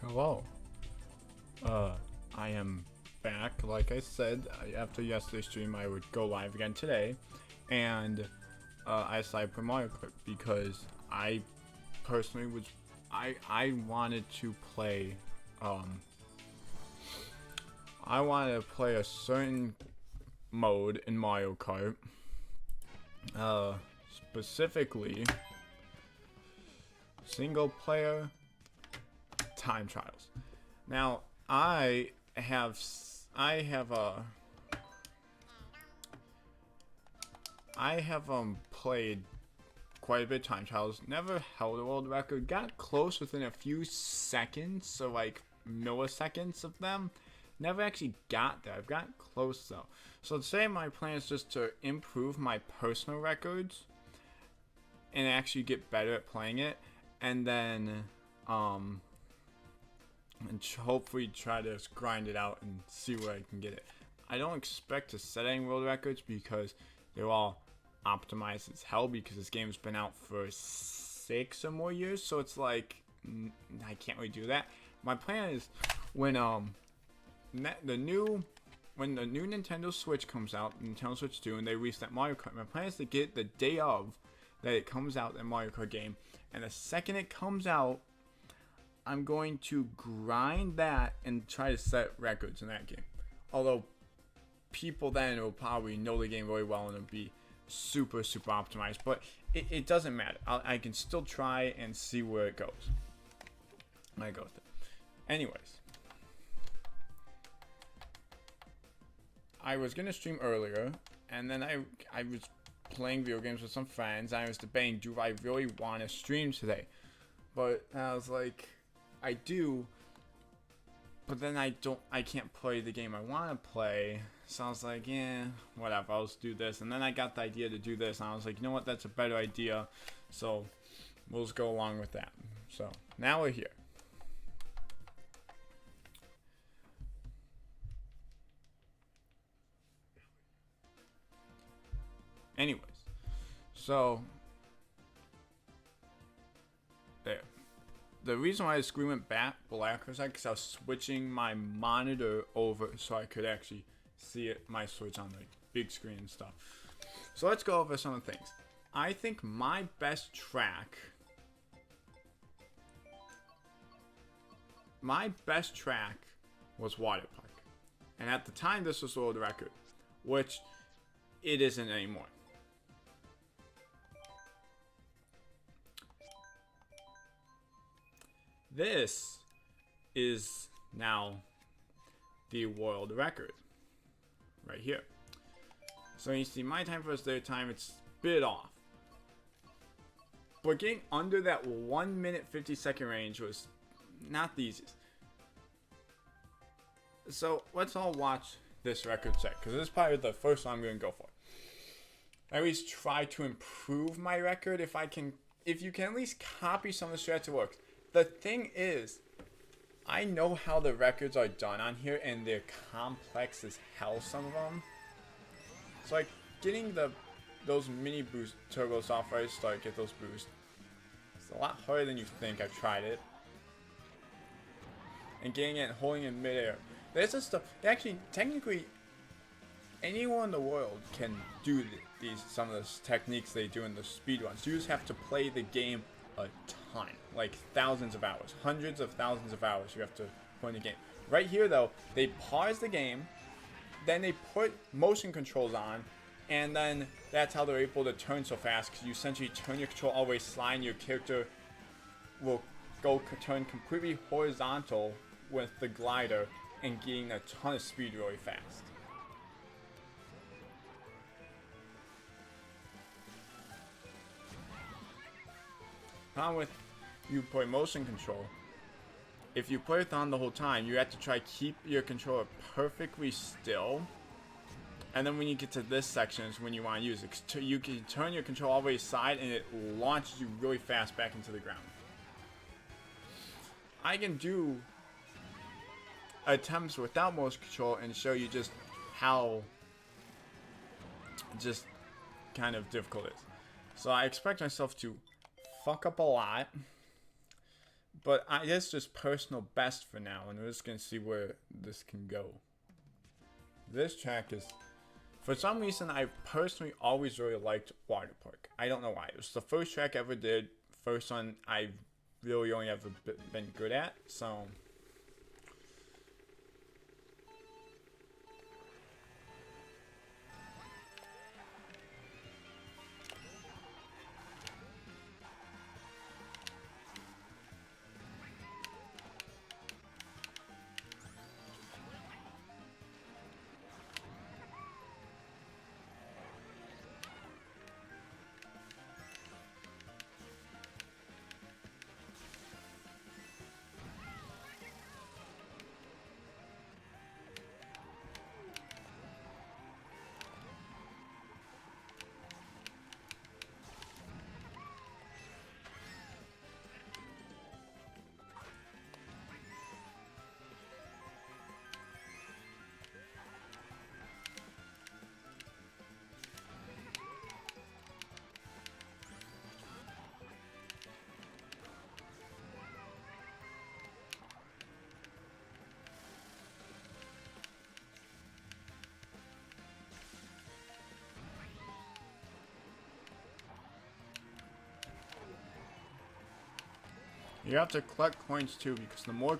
Hello. Uh, I am back. Like I said, after yesterday's stream, I would go live again today, and I decided to play Mario Kart because I personally I wanted to play um I wanted to play a certain mode in Mario Kart, uh, specifically single player time trials. Now I have I have played quite a bit of time trials. Never held a world record. Got close within a few seconds, so like milliseconds of them. Never actually got there. I've gotten close though. So today my plan is just to improve my personal records and actually get better at playing it, and then um and hopefully try to grind it out and see where I can get it. I don't expect to set any world records because they're all optimized as hell because this game's been out for 6 or more years, so it's like I can't really do that. My plan is when the new Nintendo Switch comes out, Nintendo Switch 2, and they release that Mario Kart, my plan is to get the day of that it comes out, that Mario Kart game, and the second it comes out, I'm going to grind that and try to set records in that game. Although people then will probably know the game really well and it'll be super optimized, but it doesn't matter. I can still try and see where it goes. I go with it. Anyways, I was gonna stream earlier, and then I was playing video games with some friends. And I was debating, do I really want to stream today? But I was like, I do, but then I can't play the game I want to play. So I was like, yeah, whatever, I'll just do this. And then I got the idea to do this, and I was like, you know what, that's a better idea. So we'll just go along with that. So now we're here. Anyways, so there. The reason why the screen went black was because I was switching my monitor over so I could actually see it, my Switch on the big screen and stuff. So let's go over some of the things. I think my best track was Water Park. And at the time this was the world record, which it isn't anymore. This is now the world record right here. So you see my time versus their time, it's a bit off. But getting under that 1 minute 50-second range was not the easiest. So let's all watch this record set, because this is probably the first one I'm going to go for. I always try to improve my record if you can at least copy some of the strats, it works. The thing is, I know how the records are done on here, and they're complex as hell, some of them. So like getting those mini boost turbo software to get those boosts, it's a lot harder than you think. I've tried it, and getting it and holding it in midair. There's just stuff. Actually, technically, anyone in the world can do some of the techniques they do in the speedruns. You just have to play the game a ton, like thousands of hours, hundreds of thousands of hours you have to put in the game. Right here though, they pause the game, then they put motion controls on, and then that's how they're able to turn so fast, because you essentially turn your control all the way slide, and your character will turn completely horizontal with the glider and getting a ton of speed really fast. Problem with you play motion control, if you play it on the whole time, you have to try keep your controller perfectly still, and then when you get to this section is when you want to use it. You can turn your control all the way aside and it launches you really fast back into the ground. I can do attempts without motion control and show you just how kind of difficult it is. So I expect myself to fuck up a lot, But that's just personal best for now, and we're just gonna see where this can go. This track is, for some reason, I personally always really liked Water Park. I don't know why. It was the first track I ever did. First one I really only ever been good at. So you have to collect coins too, because the more,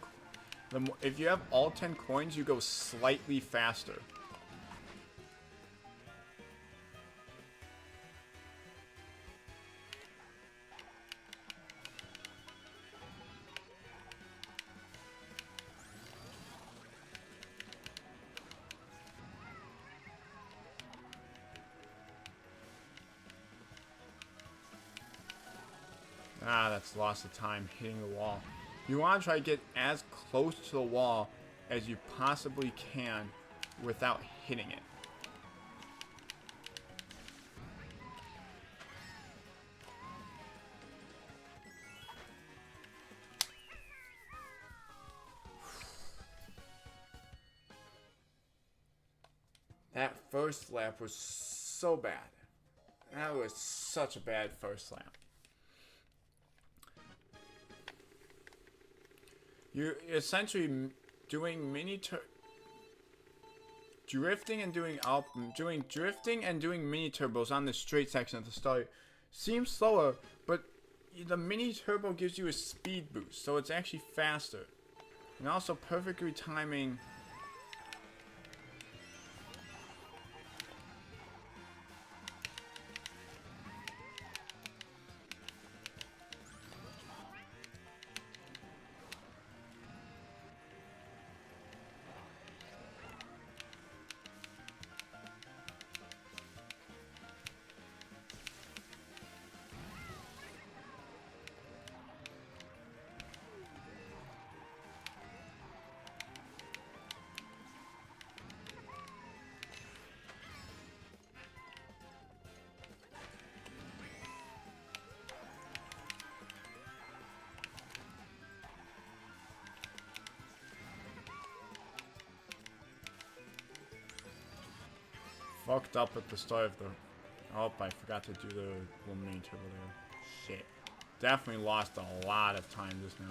if you have all 10 coins, you go slightly faster. Ah, that's lost of time hitting the wall. You want to try to get as close to the wall as you possibly can without hitting it. That first lap was so bad. That was such a bad first lap. You're essentially doing drifting and doing mini turbos on the straight section at the start. Seems slower, but the mini turbo gives you a speed boost, so it's actually faster. And also perfectly timing. Fucked up at the start of the... Oh, I forgot to do the little mini turbo there. Shit. Definitely lost a lot of time just now.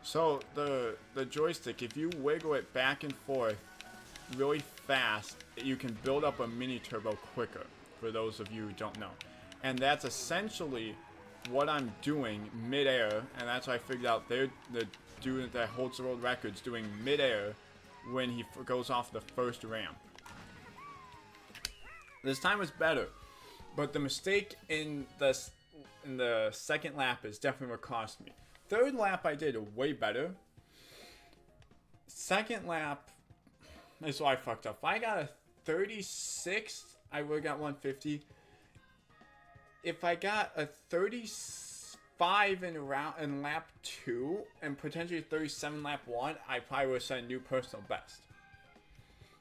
So the joystick, if you wiggle it back and forth really fast, you can build up a mini turbo quicker, for those of you who don't know. And that's essentially what I'm doing mid-air, and that's why I figured out the dude that holds the world records doing mid-air when he goes off the first ramp. This time was better, but the mistake in the second lap is definitely what cost me. Third lap I did way better. Second lap is why I fucked up. If I got a 36, I would have got 150. If I got a 35, 35 in lap 2 and potentially 37 lap 1, I probably would set a new personal best.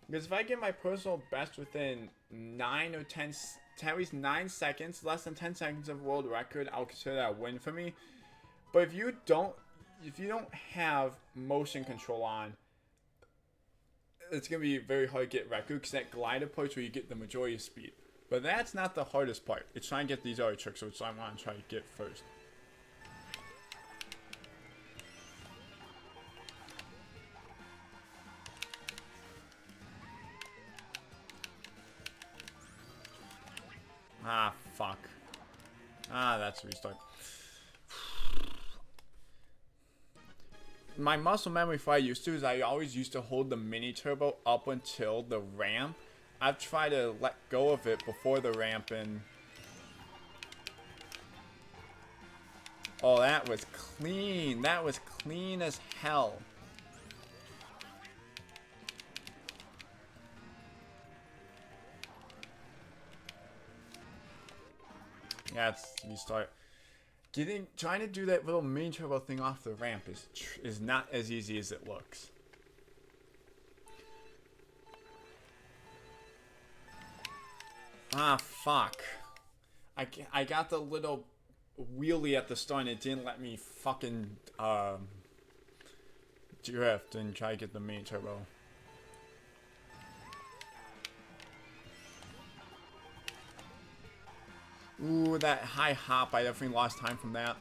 Because if I get my personal best within 9 or 10, at least 9 seconds, less than 10 seconds of world record, I'll consider that a win for me. But if you don't have motion control on, it's going to be very hard to get record because that glider part where you get the majority of speed. But that's not the hardest part. It's trying to get these other tricks, which I want to try to get first. Ah, fuck. Ah, that's a restart. My muscle memory for I used to is I always used to hold the mini turbo up until the ramp. I've tried to let go of it before the ramp and... Oh, that was clean. That was clean as hell. Yeah, it's restart. Trying to do that little mini turbo thing off the ramp is not as easy as it looks. Ah, fuck. I got the little wheelie at the start and it didn't let me fucking drift and try to get the mini turbo. Ooh, that high hop, I definitely lost time from that.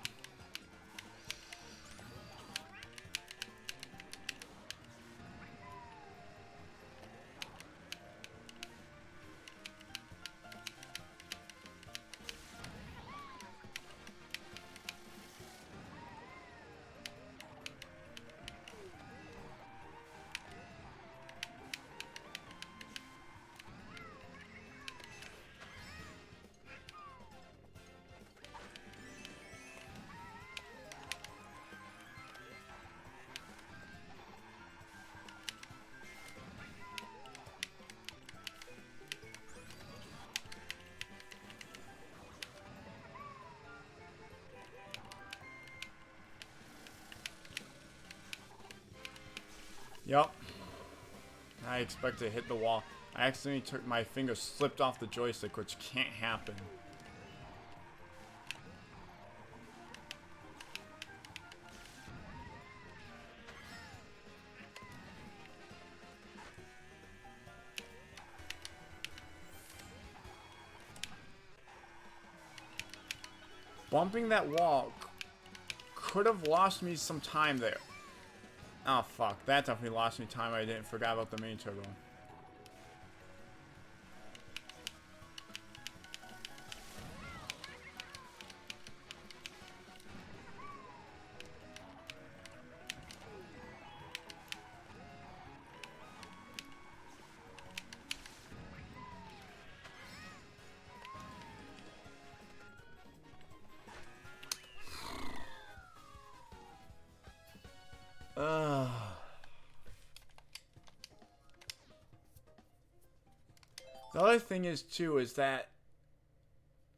Yup. I expect to hit the wall. I accidentally took my finger, slipped off the joystick, which can't happen. Bumping that wall could have lost me some time there. Oh fuck, that definitely lost me time. I didn't forget about the mini turbo. The other thing is too is that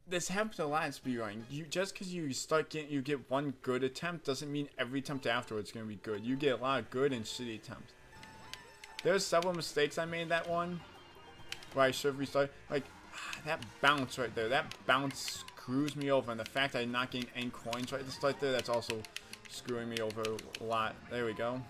this happens a lot in speedrunning. Just because you get one good attempt doesn't mean every attempt afterwards is gonna be good. You get a lot of good and shitty attempts. There's several mistakes I made that one where I should have restarted. Like that bounce right there. That bounce screws me over, and the fact I'm not getting any coins right at the start there, that's also screwing me over a lot. There we go.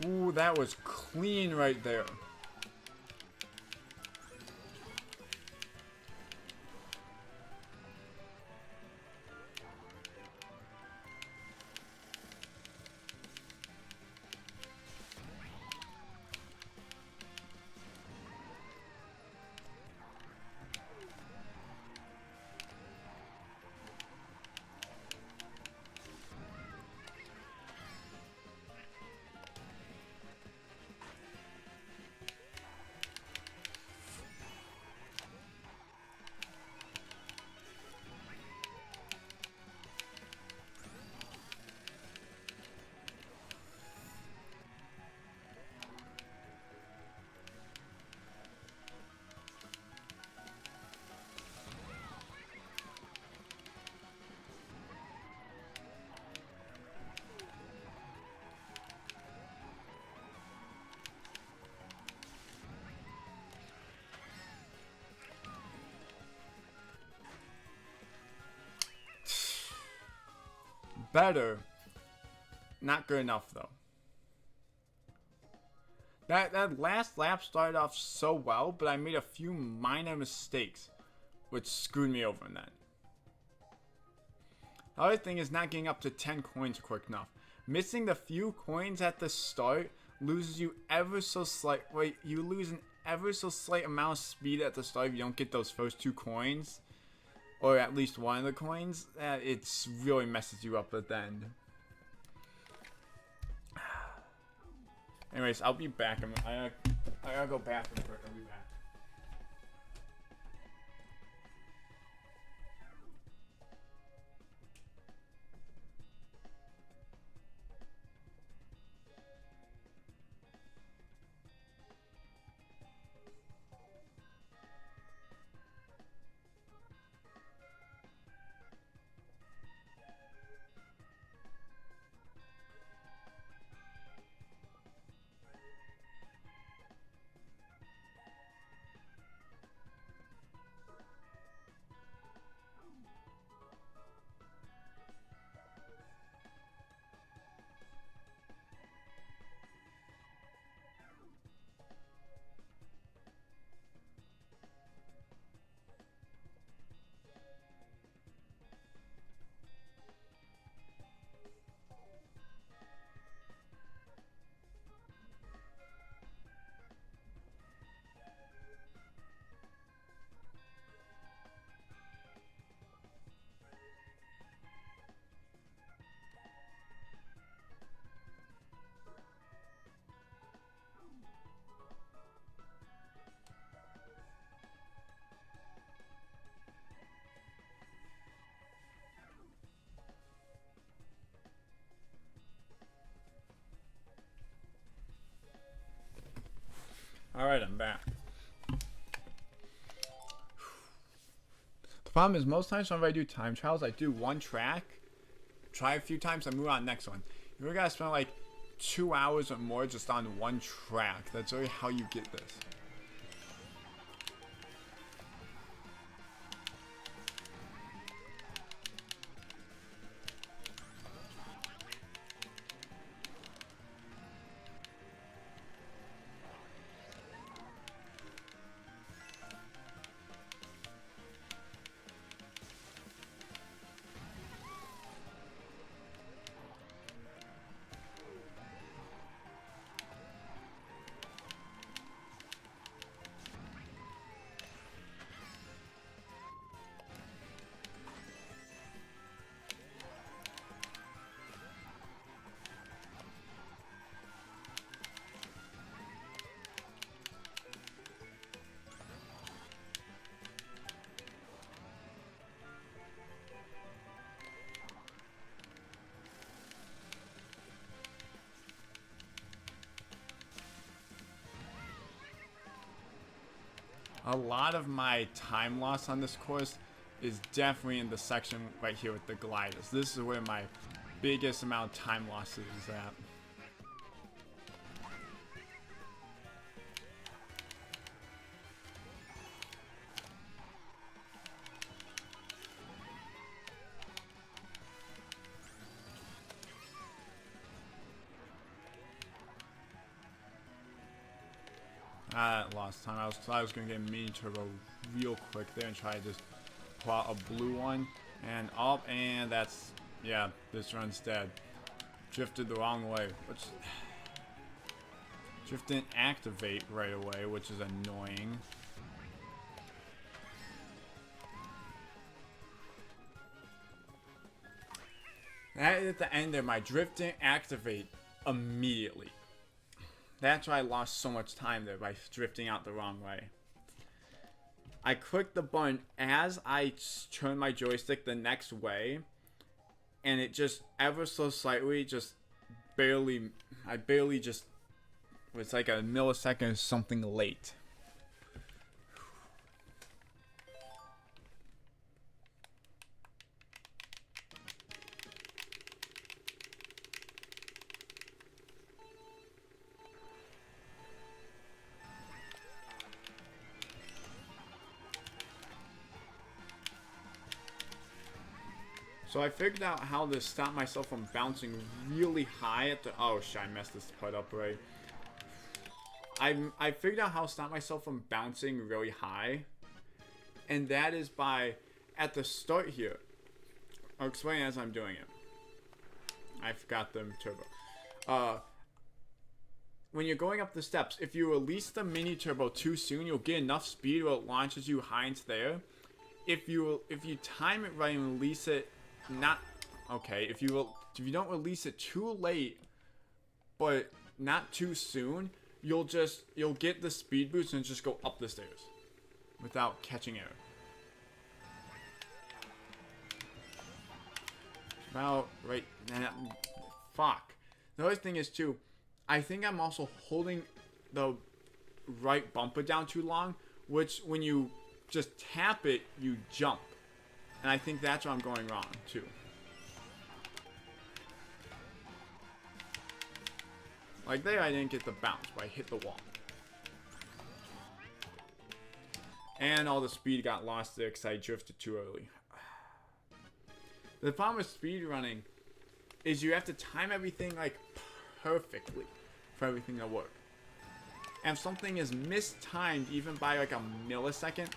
Ooh, that was clean right there. better. Not good enough though. That last lap started off so well, but I made a few minor mistakes, which screwed me over in that. The other thing is not getting up to 10 coins quick enough. Missing the few coins at the start loses you ever so slight. Wait, you lose an ever so slight amount of speed at the start if you don't get those first 2 coins, or at least one of the coins. It's really messes you up at the end. Anyways, I'll be back. I gotta go bathroom quick. I'll be back. Alright, I'm back. The problem is most times whenever I do time trials, I do one track, try a few times, I move on to the next one. You really gotta spend like 2 hours or more just on one track. That's really how you get this. A lot of my time loss on this course is definitely in the section right here with the gliders. This is where my biggest amount of time loss is at. Lost time. I was gonna get a mini turbo real quick there and try to just pull out a blue one and up, and that's, yeah, this run's dead. Drifted the wrong way, which drift didn't activate right away, which is annoying. At the end there, my drift didn't activate immediately. That's why I lost so much time there, by drifting out the wrong way. I clicked the button as I turned my joystick the next way, and it just ever so slightly just barely, I barely just was like a millisecond or something late. So I figured out how to stop myself from bouncing really high at the... Oh, shit, I messed this part up, right? I figured out how to stop myself from bouncing really high. And that is by, at the start here, I'll explain as I'm doing it. I forgot the turbo. When you're going up the steps, if you release the mini turbo too soon, you'll get enough speed where it launches you high into the air. If you time it right and release it, not okay. If you don't release it too late, but not too soon, you'll get the speed boost and just go up the stairs without catching air. About right. Fuck. The other thing is too, I think I'm also holding the right bumper down too long, which when you just tap it, you jump. And I think that's where I'm going wrong too. Like there, I didn't get the bounce, but I hit the wall. And all the speed got lost there because I drifted too early. The problem with speed running is you have to time everything like perfectly for everything to work. And if something is mistimed even by like a millisecond,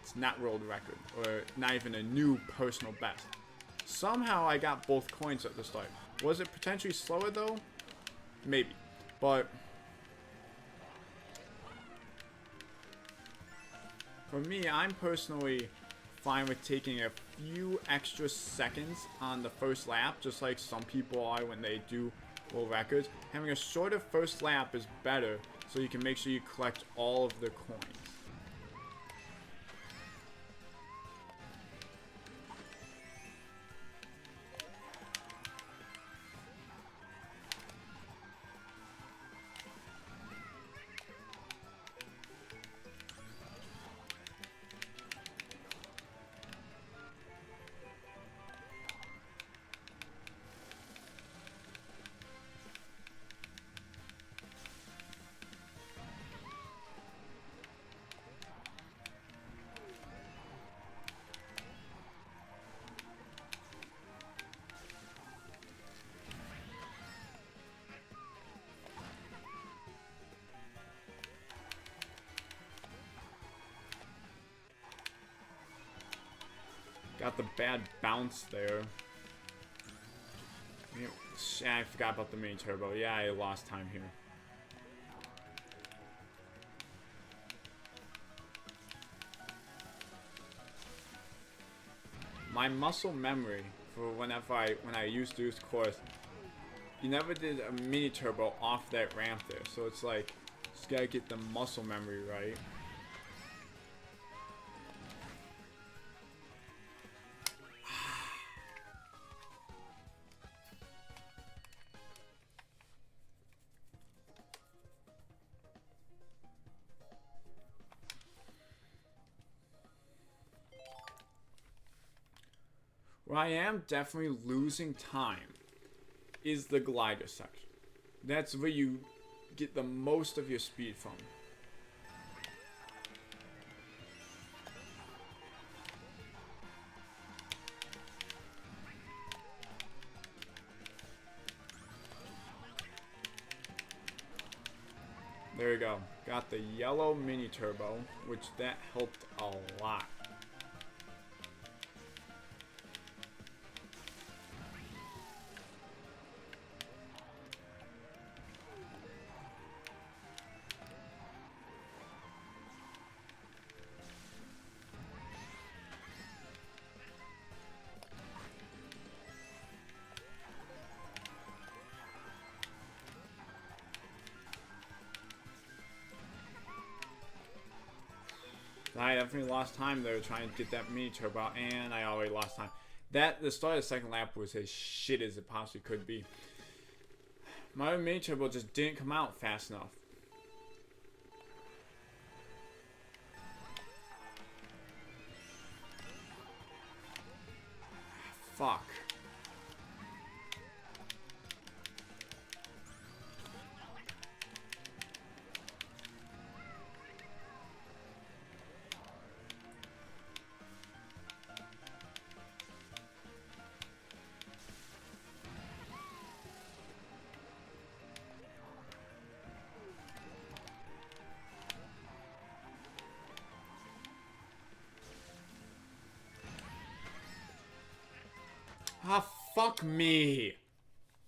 it's not world record or not even a new personal best. Somehow I got both coins at the start. Was it potentially slower though? Maybe. But for me, I'm personally fine with taking a few extra seconds on the first lap, just like some people are when they do world records. Having a shorter first lap is better, so you can make sure you collect all of the coins. Got the bad bounce there. I forgot about the mini turbo. Yeah, I lost time here. My muscle memory for when I used to use course, you never did a mini turbo off that ramp there. So it's like, just gotta get the muscle memory right. Where I am definitely losing time is the glider section. That's where you get the most of your speed from. There we go. Got the yellow mini turbo, which that helped a lot. I definitely lost time there trying to get that mini turbo out, and I already lost time. The start of the second lap was as shit as it possibly could be. My mini turbo just didn't come out fast enough. Fuck. fuck me.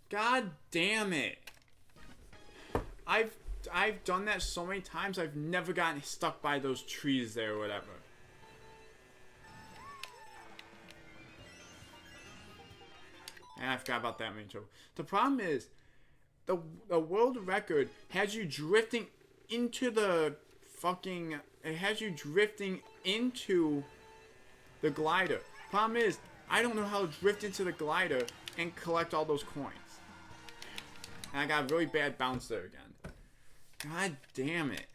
God damn it. I've done that so many times. I've never gotten stuck by those trees there or whatever. And I forgot about that many trouble. The problem is, the world record has you drifting into the fucking... It has you drifting into the glider. Problem is, I don't know how to drift into the glider and collect all those coins. And I got a really bad bounce there again. God damn it.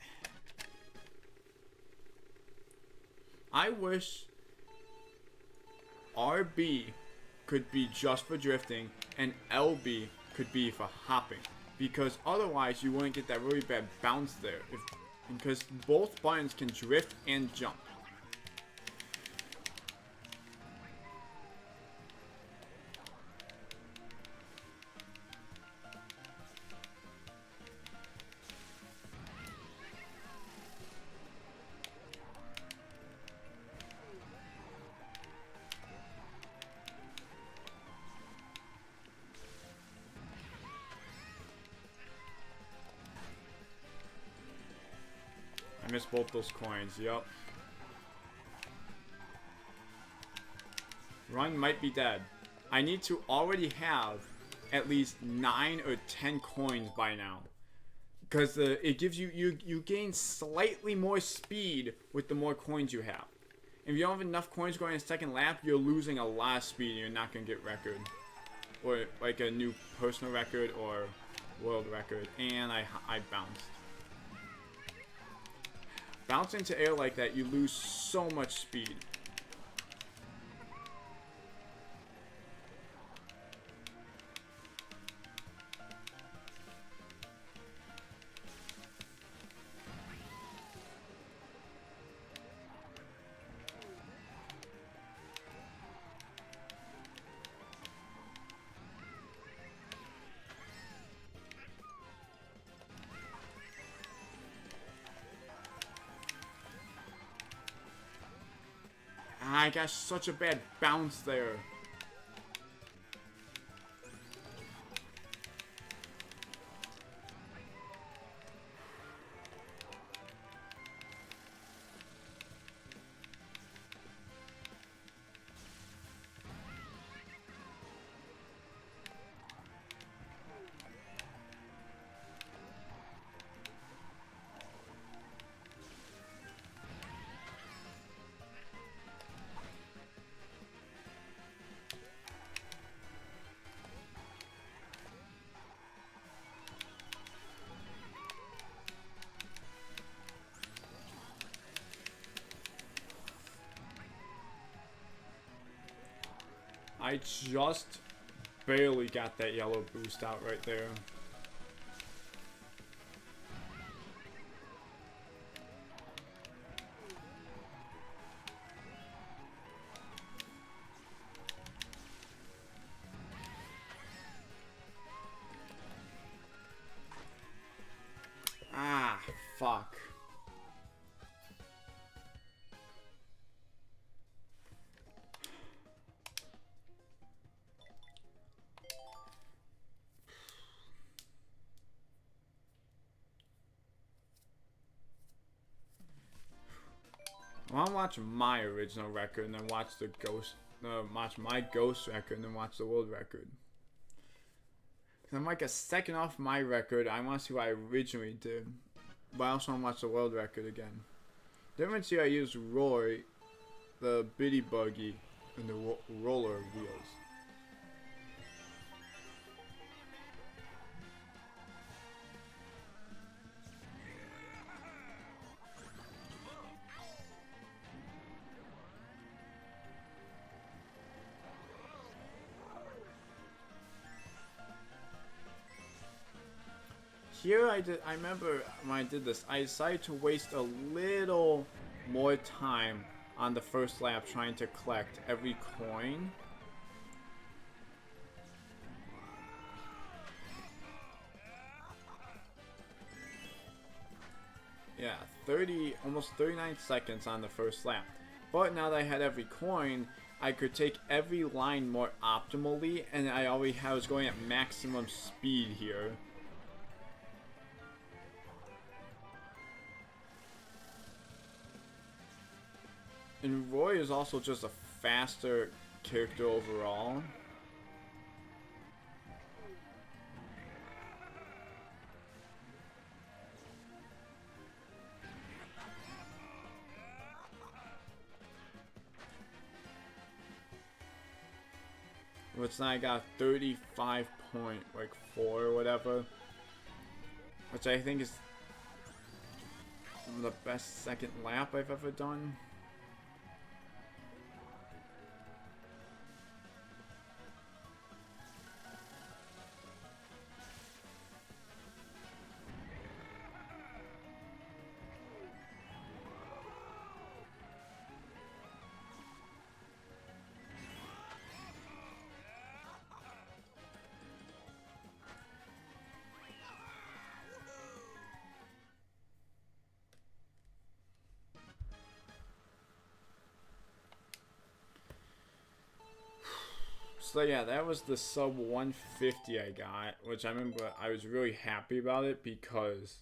I wish RB could be just for drifting and LB could be for hopping, because otherwise you wouldn't get that really bad bounce there, because both buttons can drift and jump. I missed both those coins, yup. Run might be dead. I need to already have at least 9 or 10 coins by now. Because it gives you gain slightly more speed with the more coins you have. If you don't have enough coins going in a second lap, you're losing a lot of speed and you're not going to get record. Or like a new personal record or world record. And I bounced. Bounce into air like that, you lose so much speed. I got such a bad bounce there. I just barely got that yellow boost out right there. Ah, fuck. I want to watch my original record and then watch the ghost, watch my ghost record and then watch the world record. I'm like a second off my record. I want to see what I originally did, but I also want to watch the world record again. Difference here, I used Roy, the bitty buggy, and the roller wheels. Here I remember when I did this, I decided to waste a little more time on the first lap trying to collect every coin. Yeah, almost 39 seconds on the first lap. But now that I had every coin, I could take every line more optimally, and I was going at maximum speed here. And Roy is also just a faster character overall. Which now I got 35.4 or whatever. Which I think is the best second lap I've ever done. So yeah, that was the sub 150 I got, which I remember I was really happy about it because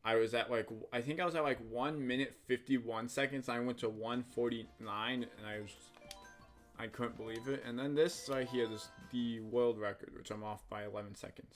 I was at like, I think I was at like 1 minute 51 seconds. I went to 149 and I couldn't believe it. And then this right here, this the world record, which I'm off by 11 seconds.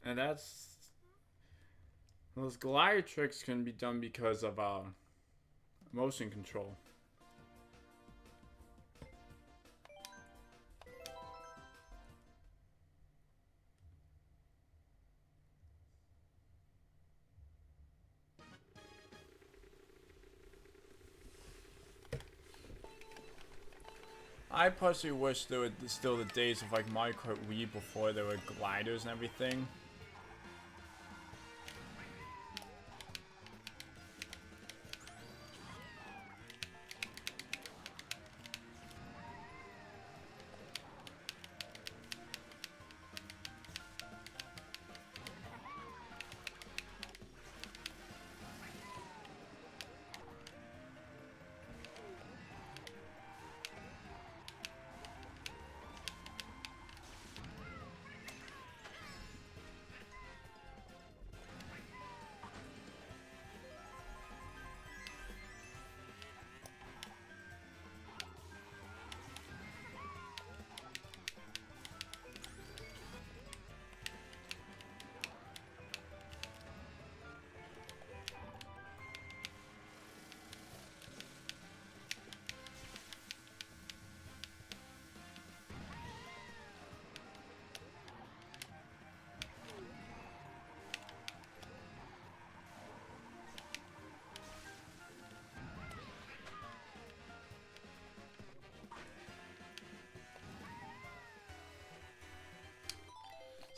And those glider tricks can be done because of motion control. I personally wish there were still the days of like Mario Kart Wii before there were gliders and everything.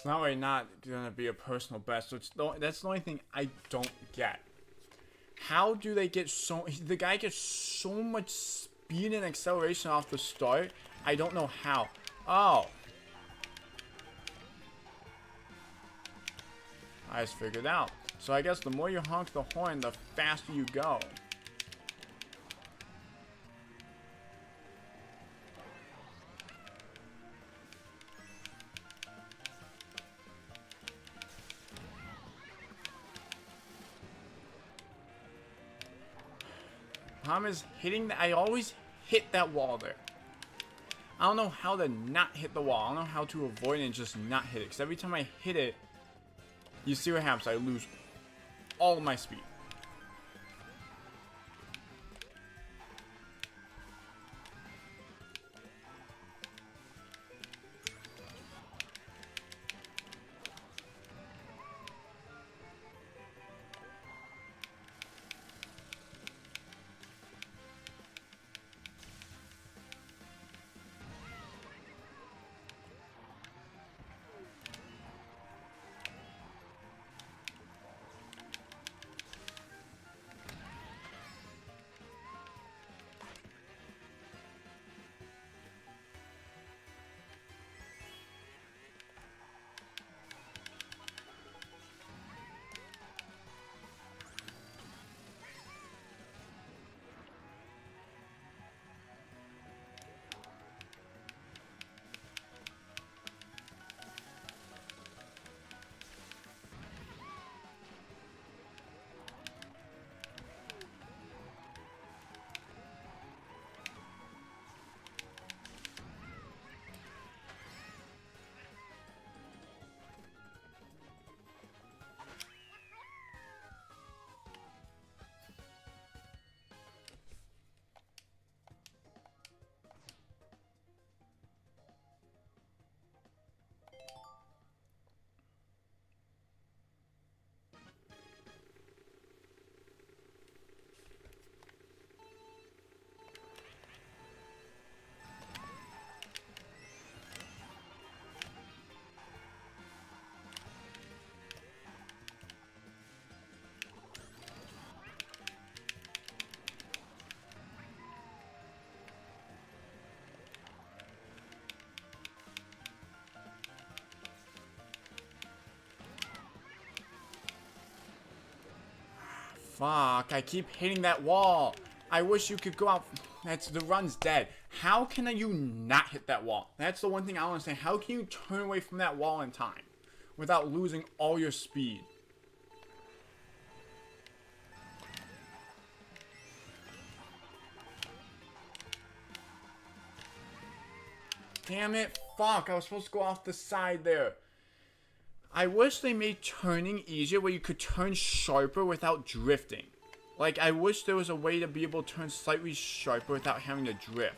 not really not gonna be a personal best. So that's the only thing I don't get. How do they get the guy gets so much speed and acceleration off the start? I don't know how. Oh. I just figured out. So I guess the more you honk the horn, the faster you go. Problem is hitting I always hit that wall there. I don't know how to not hit the wall. I don't know how to avoid it and just not hit it. Because every time I hit it, you see what happens. I lose all of my speed. Fuck, I keep hitting that wall. I wish you could go out. The run's dead. How can you not hit that wall? That's the one thing I don't understand. How can you turn away from that wall in time without losing all your speed? Damn it. Fuck, I was supposed to go off the side there. I wish they made turning easier where you could turn sharper without drifting. Like, I wish there was a way to be able to turn slightly sharper without having to drift.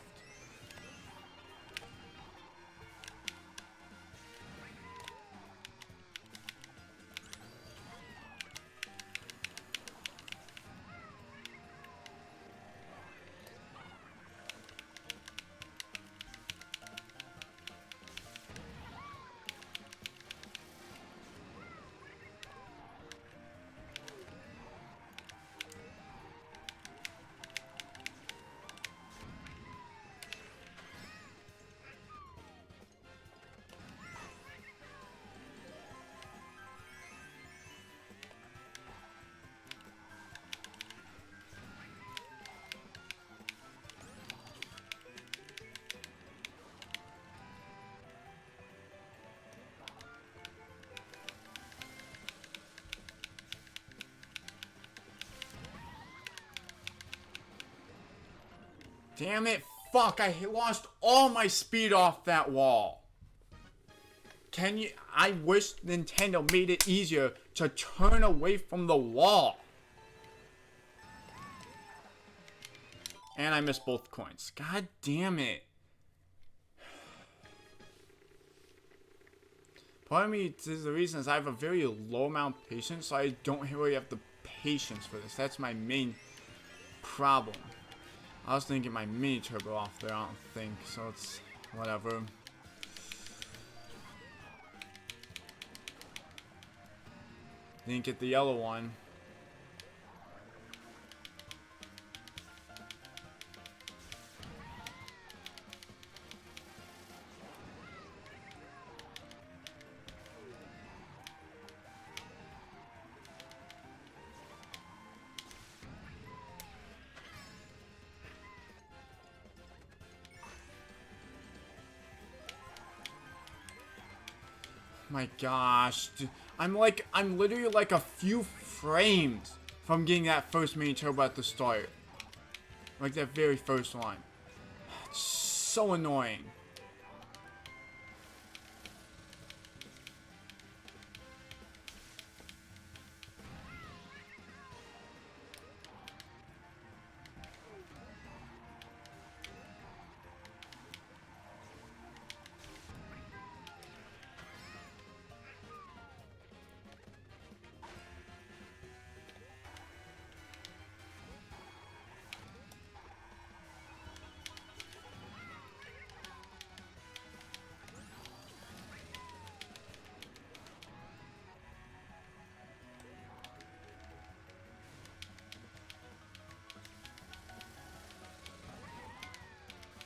Damn it, fuck, I lost all my speed off that wall. I wish Nintendo made it easier to turn away from the wall. And I missed both coins. God damn it. Part of me, this is the reason is I have a very low amount of patience, so I don't really have the patience for this. That's my main problem. I was thinking my mini turbo off there, I don't think, so it's whatever. Didn't get the yellow one. My gosh, dude. I'm literally like a few frames from getting that first mini turbo at the start. Like that very first one. It's so annoying.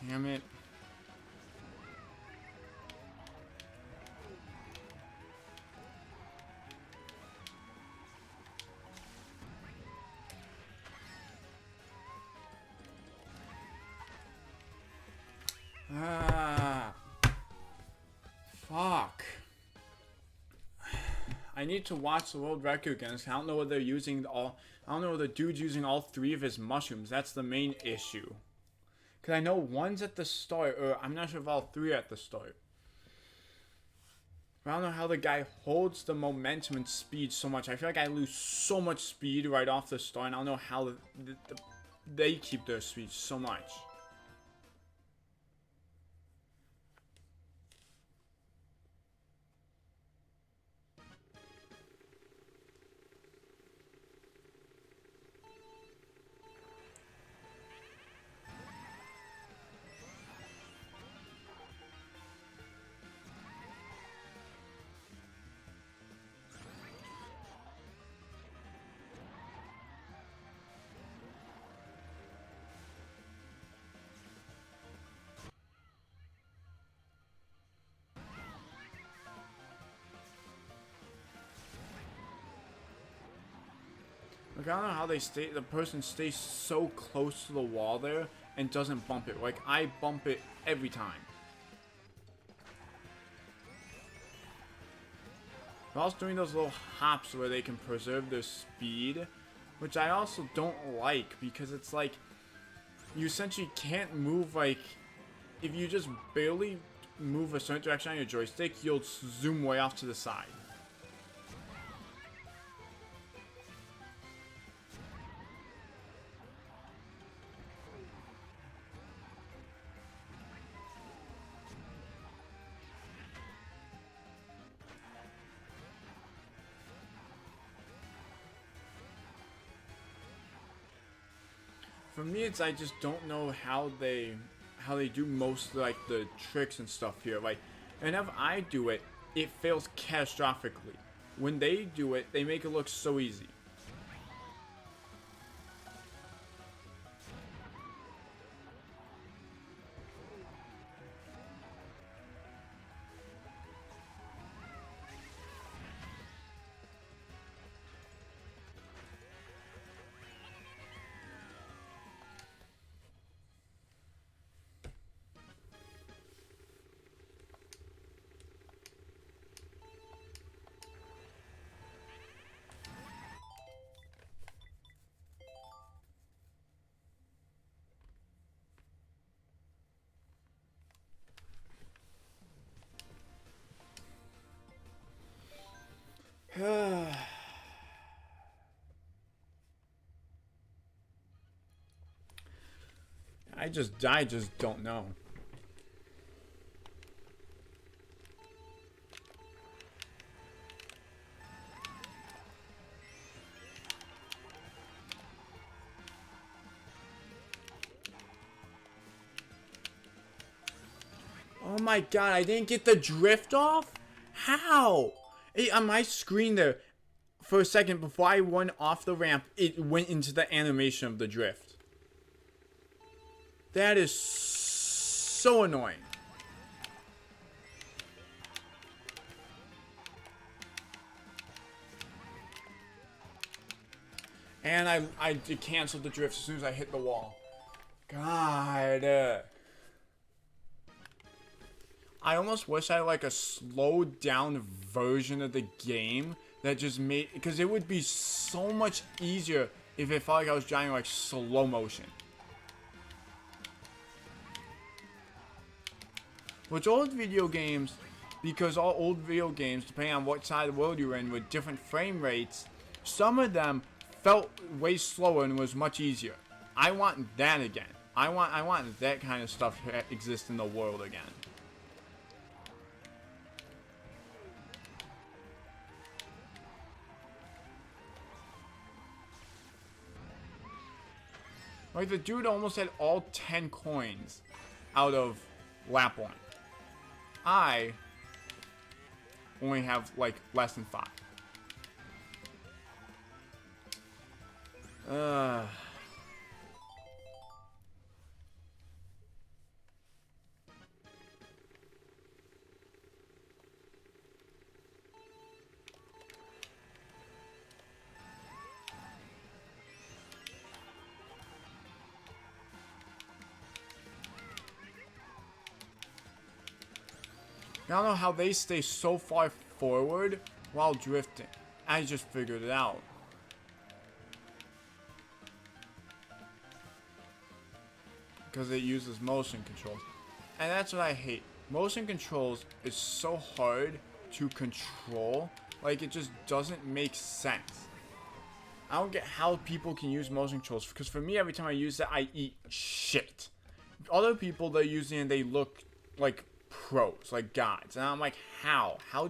Damn it. Ah. Fuck. I need to watch the world record again. I don't know what they're using all. I don't know what the dude's using all 3 of his mushrooms. That's the main issue. Because I know one's at the start, or I'm not sure if all 3 are at the start. But I don't know how the guy holds the momentum and speed so much. I feel like I lose so much speed right off the start, and I don't know how they keep their speed so much. Like, I don't know how the person stays so close to the wall there and doesn't bump it. Like, I bump it every time. They're also doing those little hops where they can preserve their speed, which I also don't like, because it's like, you essentially can't move, like, if you just barely move a certain direction on your joystick, you'll zoom way off to the side. For me, it's I just don't know how they do most like the tricks and stuff here. Like, whenever I do it, it fails catastrophically. When they do it, they make it look so easy. I just don't know. Oh my god, I didn't get the drift off? How? On my screen there, for a second, before I went off the ramp, it went into the animation of the drift. That is so annoying. And I canceled the drift as soon as I hit the wall. God. I almost wish I had like a slowed down version of the game that just made, because it would be so much easier if it felt like I was driving like slow motion. Which old video games, because all old video games, depending on what side of the world you're in with different frame rates, some of them felt way slower and was much easier. I want that again. I want that kind of stuff to exist in the world again. Like, the dude almost had all 10 coins out of lap 1. I only have, like, less than 5. I don't know how they stay so far forward while drifting. I just figured it out. Because it uses motion controls. And that's what I hate. Motion controls is so hard to control. Like, it just doesn't make sense. I don't get how people can use motion controls. Because for me, every time I use it, I eat shit. Other people, they're using it, they look like pros, like gods. And I'm like, how? How?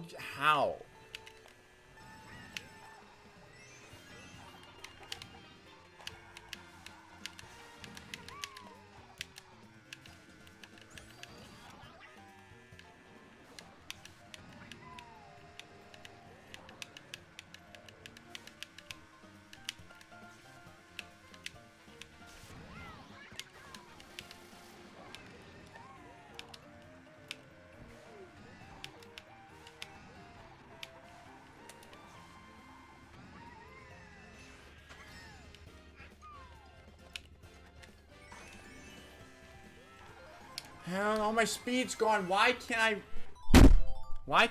Hell, all my speed's gone. Why can't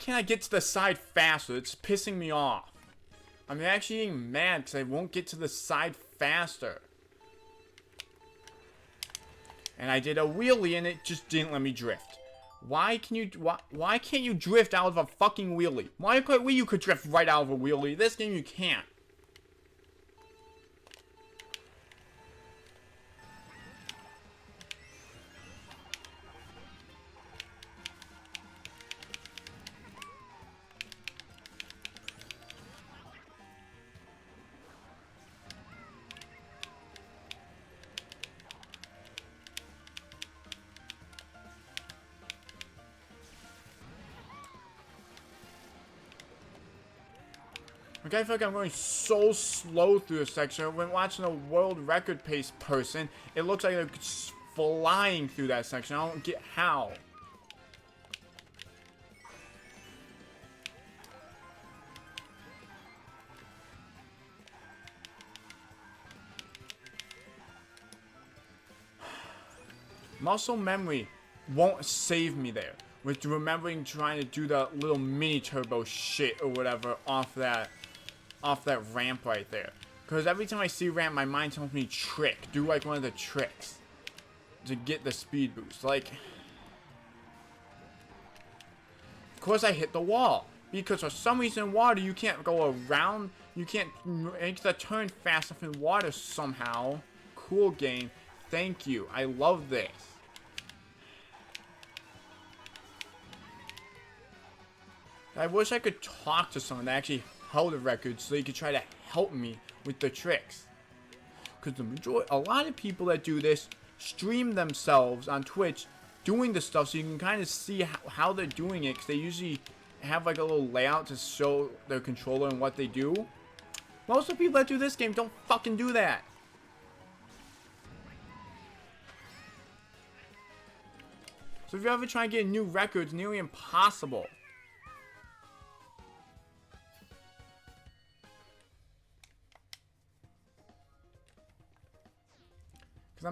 I get to the side faster? It's pissing me off. I'm actually getting mad because I won't get to the side faster. And I did a wheelie and it just didn't let me drift. Why can't you drift out of a fucking wheelie? Mario Kart Wii you could drift right out of a wheelie. This game you can't. Like, I feel like I'm going so slow through this section. When watching a world record pace person, it looks like they're flying through that section. I don't get how. Muscle memory won't save me there with remembering trying to do the little mini turbo shit or whatever off that ramp right there. Because every time I see ramp, my mind tells me do like one of the tricks to get the speed boost. Like, of course I hit the wall because for some reason in water you can't go around, you can't make the turn fast enough in water somehow. Cool game, thank you, I love this. I wish I could talk to someone that actually held a record so they could try to help me with the tricks. Because a lot of people that do this stream themselves on Twitch doing the stuff so you can kind of see how they're doing it. Because they usually have like a little layout to show their controller and what they do. Most of the people that do this game don't fucking do that. So if you ever try and get a new record, it's nearly impossible. Because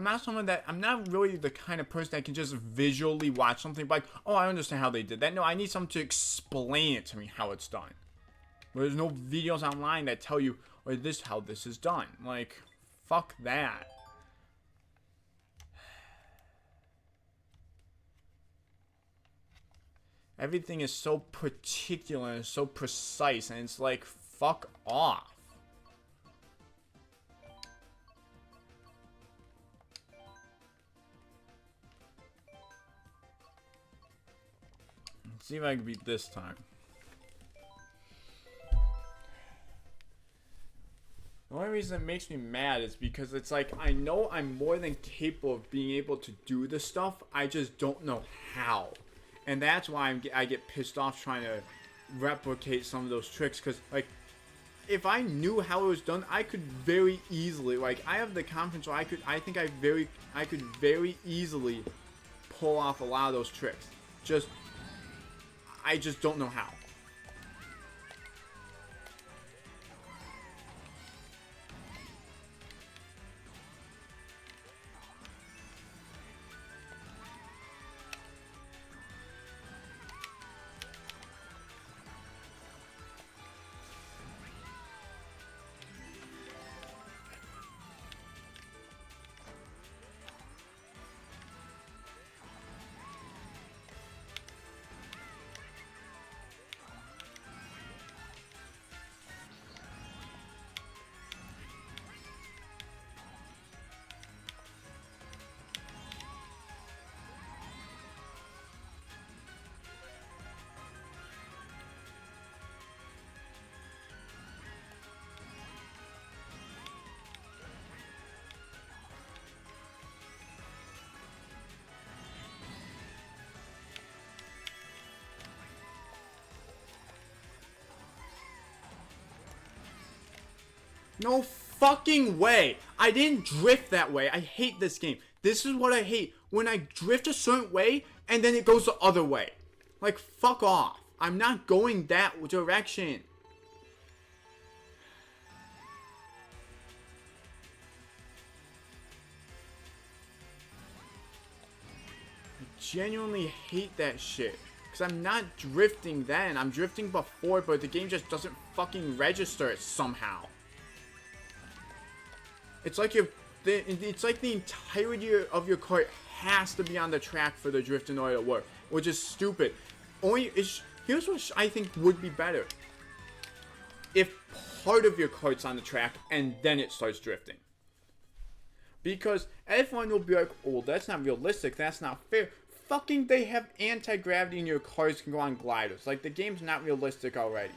I'm not really the kind of person that can just visually watch something like, oh, I understand how they did that. No, I need someone to explain it to me how it's done. But there's no videos online that tell you, or this how this is done. Like, fuck that. Everything is so particular and so precise, and it's like, fuck off. Let's see if I can beat this time. The only reason it makes me mad is because it's like, I know I'm more than capable of being able to do this stuff, I just don't know how. And that's why I get pissed off trying to replicate some of those tricks, because, like, if I knew how it was done, I could very easily, like, I have the confidence where I could very easily pull off a lot of those tricks. I just don't know how. No fucking way. I didn't drift that way. I hate this game. This is what I hate. When I drift a certain way and then it goes the other way. Like, fuck off. I'm not going that direction. I genuinely hate that shit. Because I'm not drifting then. I'm drifting before, but the game just doesn't fucking register it somehow. It's like it's like the entirety of your cart has to be on the track for the drift in order to work, which is stupid. Here's what I think would be better: if part of your cart's on the track and then it starts drifting. Because everyone will be like, "Oh, that's not realistic. That's not fair." Fucking, they have anti-gravity and your cars can go on gliders. Like, the game's not realistic already.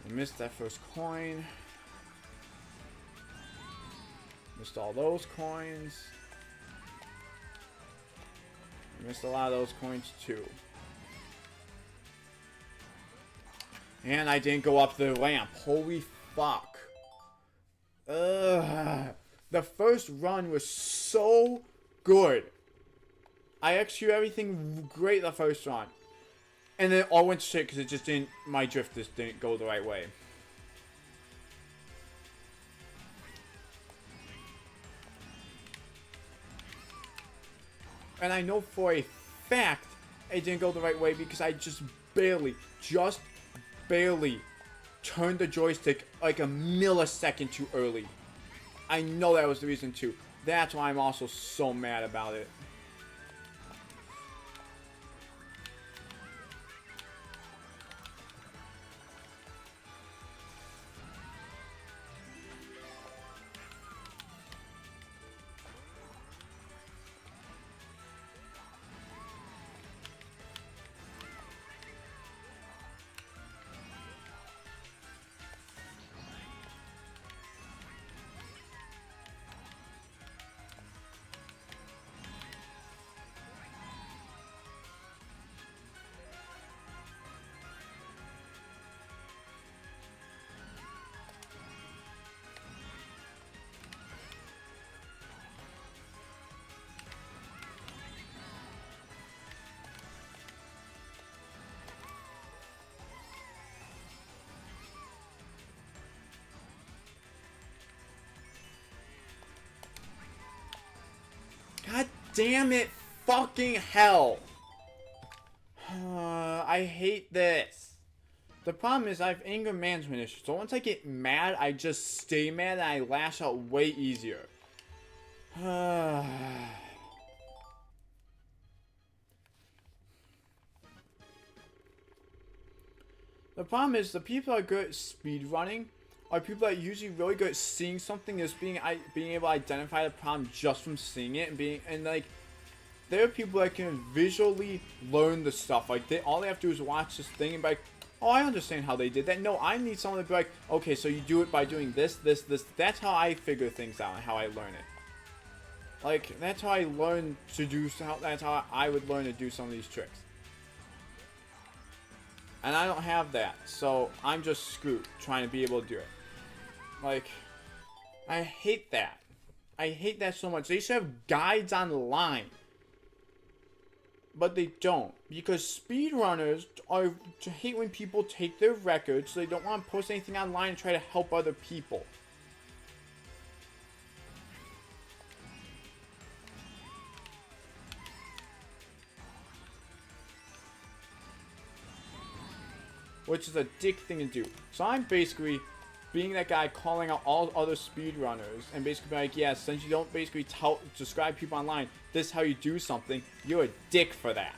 I missed that first coin. Missed all those coins. I missed a lot of those coins too. And I didn't go up the ramp. Holy fuck. Ugh. The first run was so good. I executed everything great the first run. And then it all went to shit because it just didn't, my drift just didn't go the right way. And I know for a fact it didn't go the right way because I just barely turned the joystick like a millisecond too early. I know that was the reason too. That's why I'm also so mad about it. damn it, fucking hell. I hate this. The problem is I have anger management issues. So once I get mad, I just stay mad and I lash out way easier. The problem is the people that are good at speedrunning are people that are usually really good at seeing something as being able to identify the problem just from seeing it and like there are people that can visually learn the stuff. Like all they have to do is watch this thing and be like, oh, I understand how they did that. No, I need someone to be like, okay, so you do it by doing this, this, this. That's how I figure things out and how I learn it. Like, that's how I learn to do, that's how I would learn to do some of these tricks. And I don't have that, so I'm just screwed trying to be able to do it. Like, I hate that. I hate that so much. They should have guides online. But they don't, because speedrunners hate when people take their records, so they don't want to post anything online and try to help other people. Which is a dick thing to do. So I'm basically being that guy calling out all other speedrunners and basically being like, yeah, since you don't basically describe people online, this is how you do something, you're a dick for that.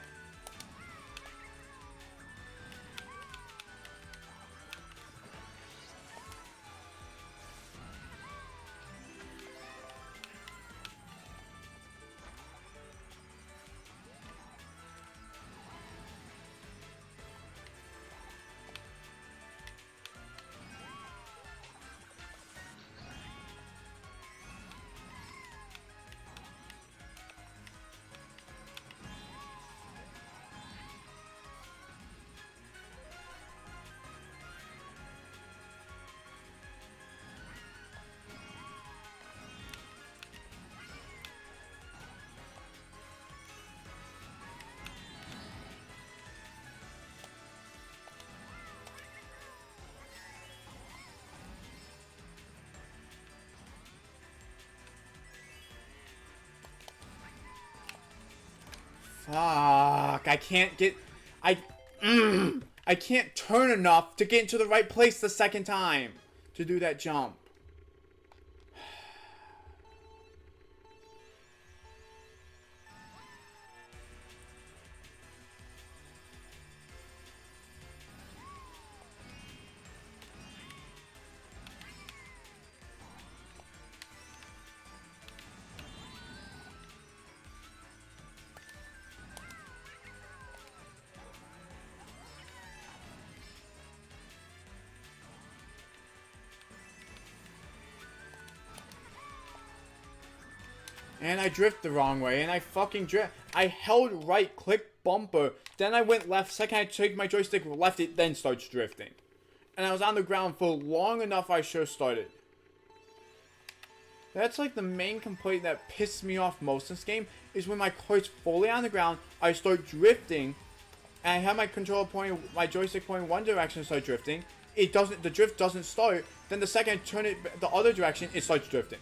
Fuck, I can't get... I can't turn enough to get into the right place the second time to do that jump. And I drift the wrong way, and I fucking drift. I held right, click bumper, then I went left, second I take my joystick left, it then starts drifting. And I was on the ground for long enough I sure started. That's like the main complaint that pisses me off most in this game, is when my car's fully on the ground, I start drifting, and I have my controller pointing, my joystick pointing one direction and start drifting. The drift doesn't start, then the second I turn it the other direction, it starts drifting.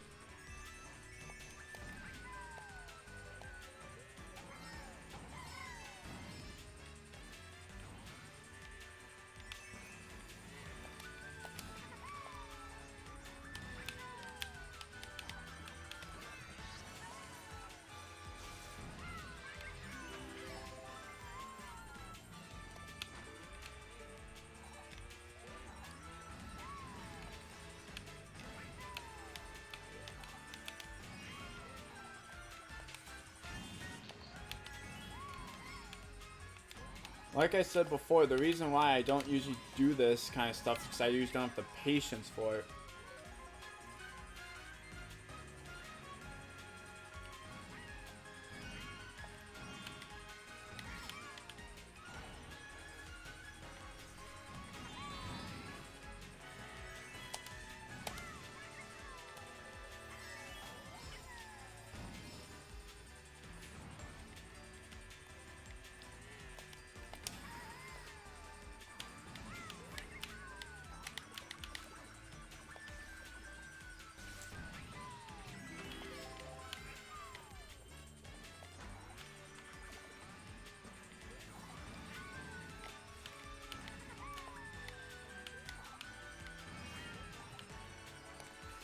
Like I said before, the reason why I don't usually do this kind of stuff is because I usually don't have the patience for it.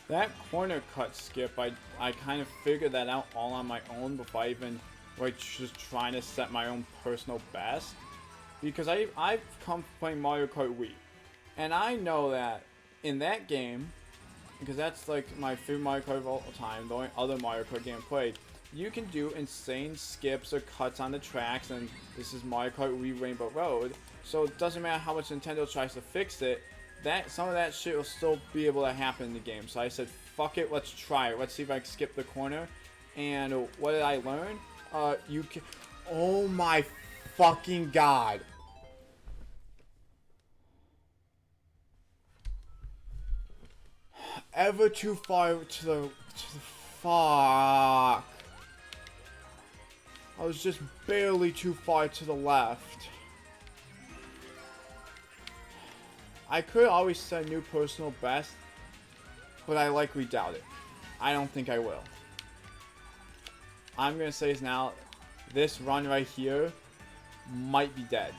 That corner cut skip, I kind of figured that out all on my own before I even like just trying to set my own personal best. Because I've come playing Mario Kart Wii, and I know that in that game, because that's like my favorite Mario Kart of all time, the only other Mario Kart game I played, you can do insane skips or cuts on the tracks, and this is Mario Kart Wii Rainbow Road, so it doesn't matter how much Nintendo tries to fix it, that some of that shit will still be able to happen in the game. So I said, fuck it, let's try it. Let's see if I can skip the corner. And what did I learn? You can... Oh my fucking god. Ever too far to the fuck. I was just barely too far to the left. I could always set a new personal best, but I likely doubt it. I don't think I will. I'm gonna say is now, this run right here might be dead.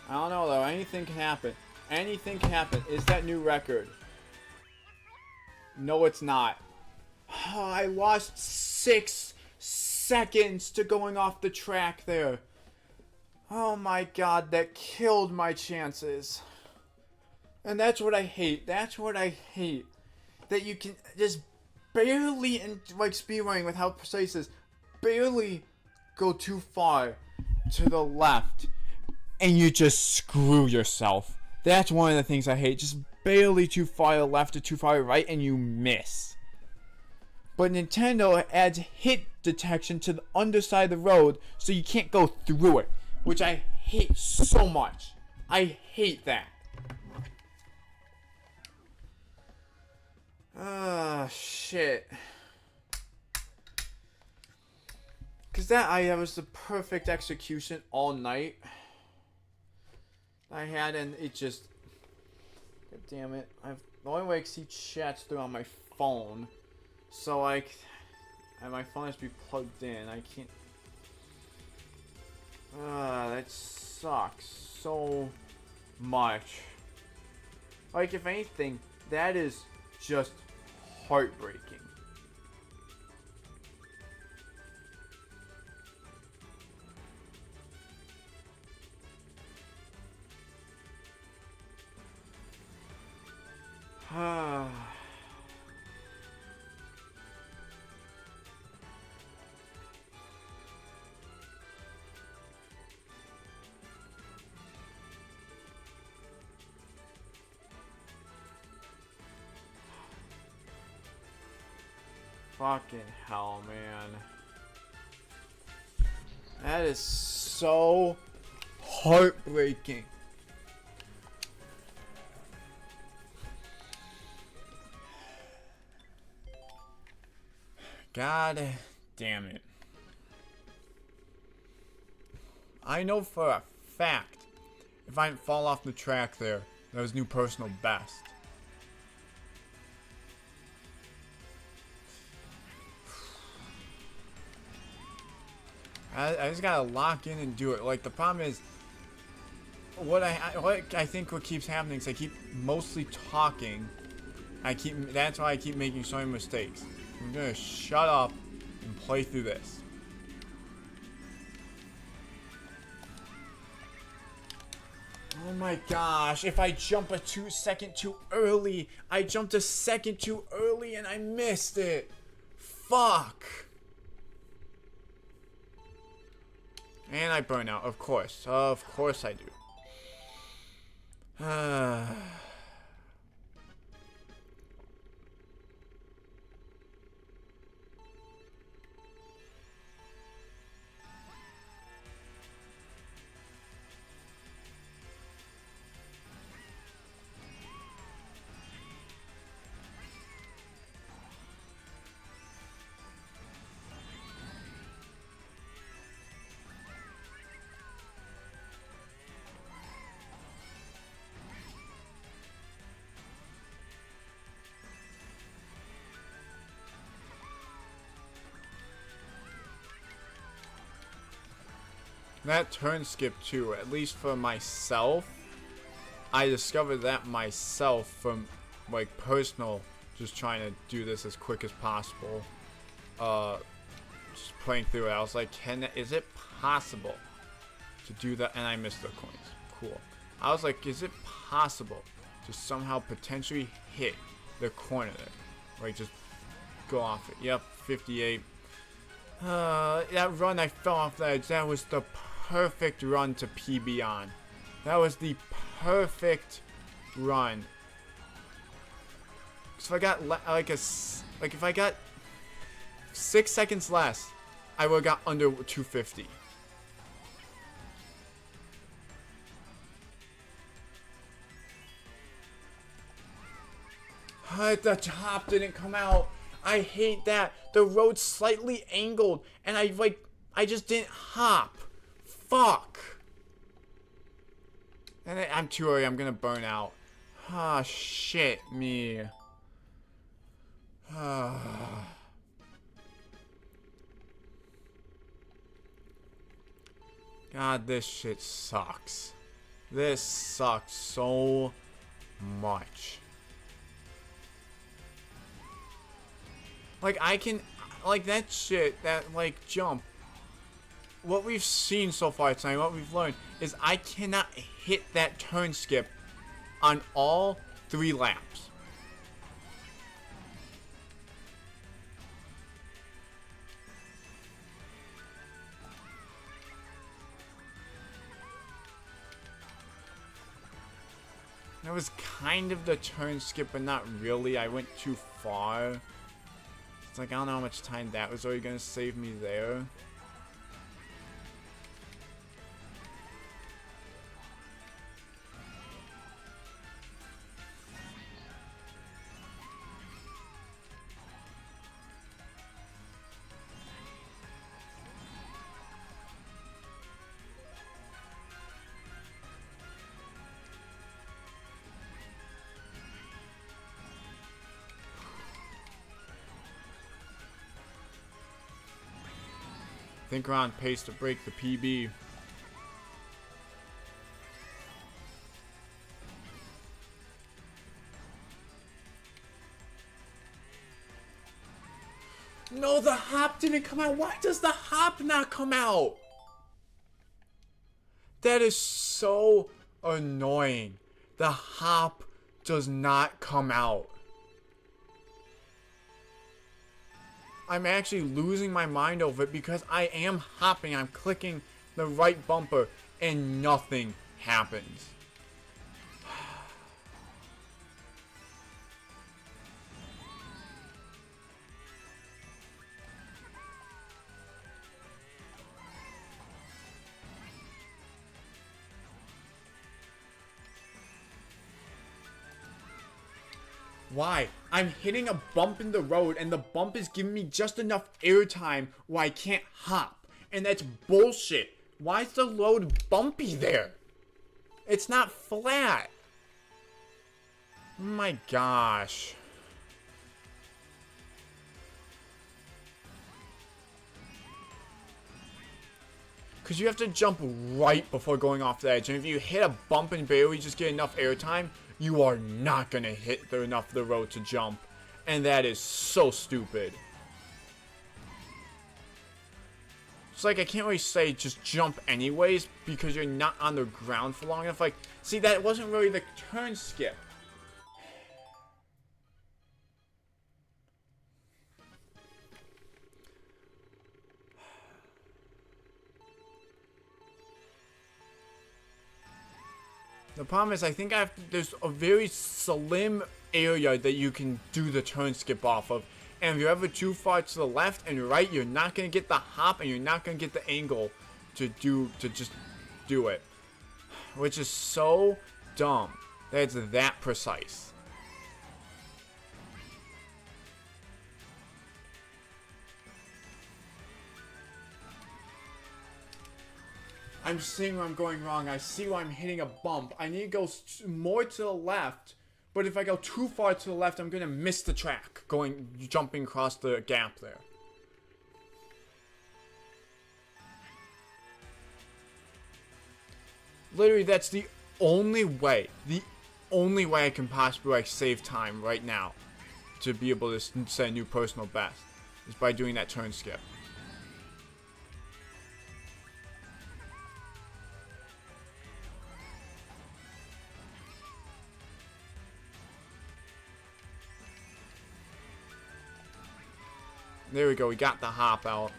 I don't know though, anything can happen. Anything can happen. Is that new record? No, it's not. Oh, I lost 6 seconds to going off the track there. Oh my god, that killed my chances. And that's what I hate. That's what I hate. That you can just barely, like speedrunning with how precise it is, barely go too far to the left. And you just screw yourself. That's one of the things I hate. Just barely too far to the left or too far to the right and you miss. But Nintendo adds hit detection to the underside of the road so you can't go through it. Which I hate so much. I hate that. Ah, shit. Because that was the perfect execution all night. I had, and it just... God damn it. The only way I can see chats through on my phone. So, like... And my phone has to be plugged in. I can't... that sucks so much. Like, if anything, that is just heartbreaking. Fucking hell, man. That is so heartbreaking. God damn it. I know for a fact, if I didn't fall off the track there, that was new personal best. I just gotta lock in and do it. Like, the problem is, what I think what keeps happening is I keep mostly talking. That's why I keep making so many mistakes. I'm gonna shut up and play through this. Oh my gosh, if I jump a second too early, I jumped a second too early and I missed it. Fuck. And I burn out, of course. Of course I do. That turn skip too, at least for myself, I discovered that myself from like personal, just trying to do this as quick as possible. Just playing through it. I was like, is it possible to do that? And I missed the coins. Cool. I was like, is it possible to somehow potentially hit the corner there? Like, just go off it. Yep, 58. That run I fell off the edge, that was the perfect run to PB on. That was the perfect run. Cause if I got if I got 6 seconds less, I would have got under 250. The top didn't come out. I hate that. The road's slightly angled, and I just didn't hop. Fuck. And I'm too early. I'm gonna burn out. Ah, shit me. God, this shit sucks. This sucks so much. Like, I can, like, that shit, that, like, jump. What we've seen so far tonight, what we've learned, is I cannot hit that turn skip on all 3 laps. That was kind of the turn skip, but not really. I went too far. It's like, I don't know how much time that was already going to save me there. I think we're on pace to break the PB. No, the hop didn't come out. Why does the hop not come out? That is so annoying. The hop does not come out. I'm actually losing my mind over it because I am hopping. I'm clicking the right bumper and nothing happens. Why? I'm hitting a bump in the road and the bump is giving me just enough airtime where I can't hop. And that's bullshit. Why is the road bumpy there? It's not flat. Oh my gosh. Because you have to jump right before going off the edge. And if you hit a bump and barely just get enough airtime, you are not going to hit enough of the road to jump. And that is so stupid. It's like, I can't really say just jump anyways because you're not on the ground for long enough. Like, see, that wasn't really the turn skip. The problem is, I think there's a very slim area that you can do the turn skip off of. And if you're ever too far to the left and right, you're not going to get the hop and you're not going to get the angle to just do it. Which is so dumb that it's that precise. I'm seeing where I'm going wrong. I see where I'm hitting a bump. I need to go more to the left. But if I go too far to the left, I'm going to miss the track. Jumping across the gap there. Literally, that's the the only way I can possibly like save time right now to be able to set a new personal best is by doing that turn skip. There we go, we got the hop out.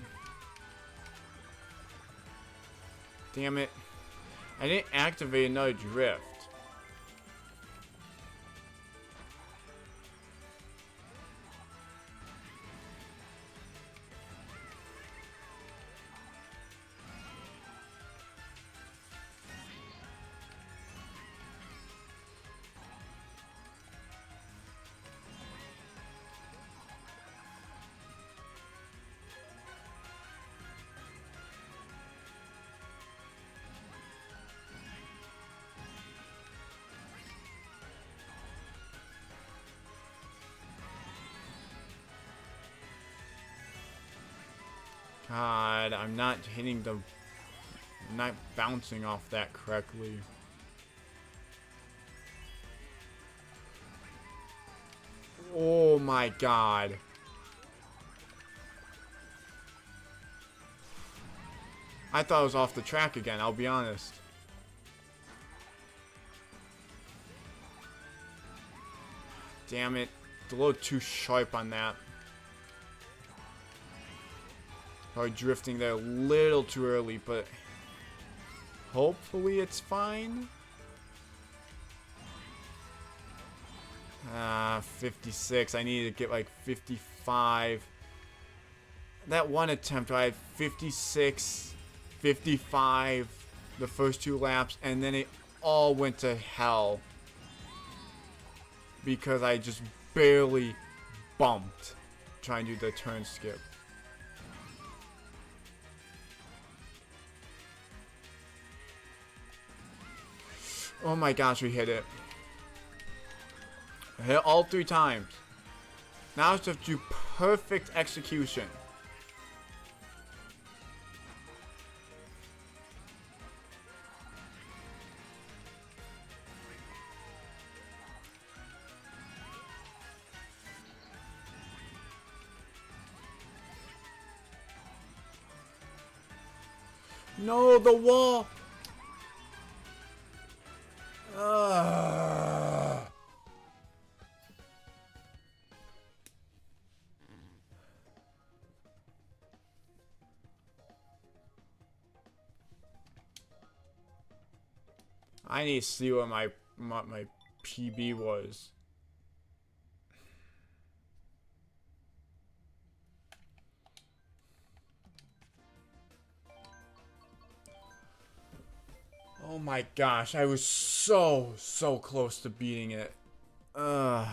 Damn it. I didn't activate another drift. God, I'm not hitting the... I'm not bouncing off that correctly. Oh my god. I thought I was off the track again, I'll be honest. Damn it. It's a little too sharp on that. Probably drifting there a little too early, but hopefully it's fine. 56. I needed to get like 55. That one attempt, I had 56, 55 the first two laps, and then it all went to hell because I just barely bumped trying to do the turn skip. Oh my gosh, we hit it. I hit all 3 times. Now it's just do perfect execution. No, the wall. I need to see what my PB was. Oh my gosh, I was so close to beating it. That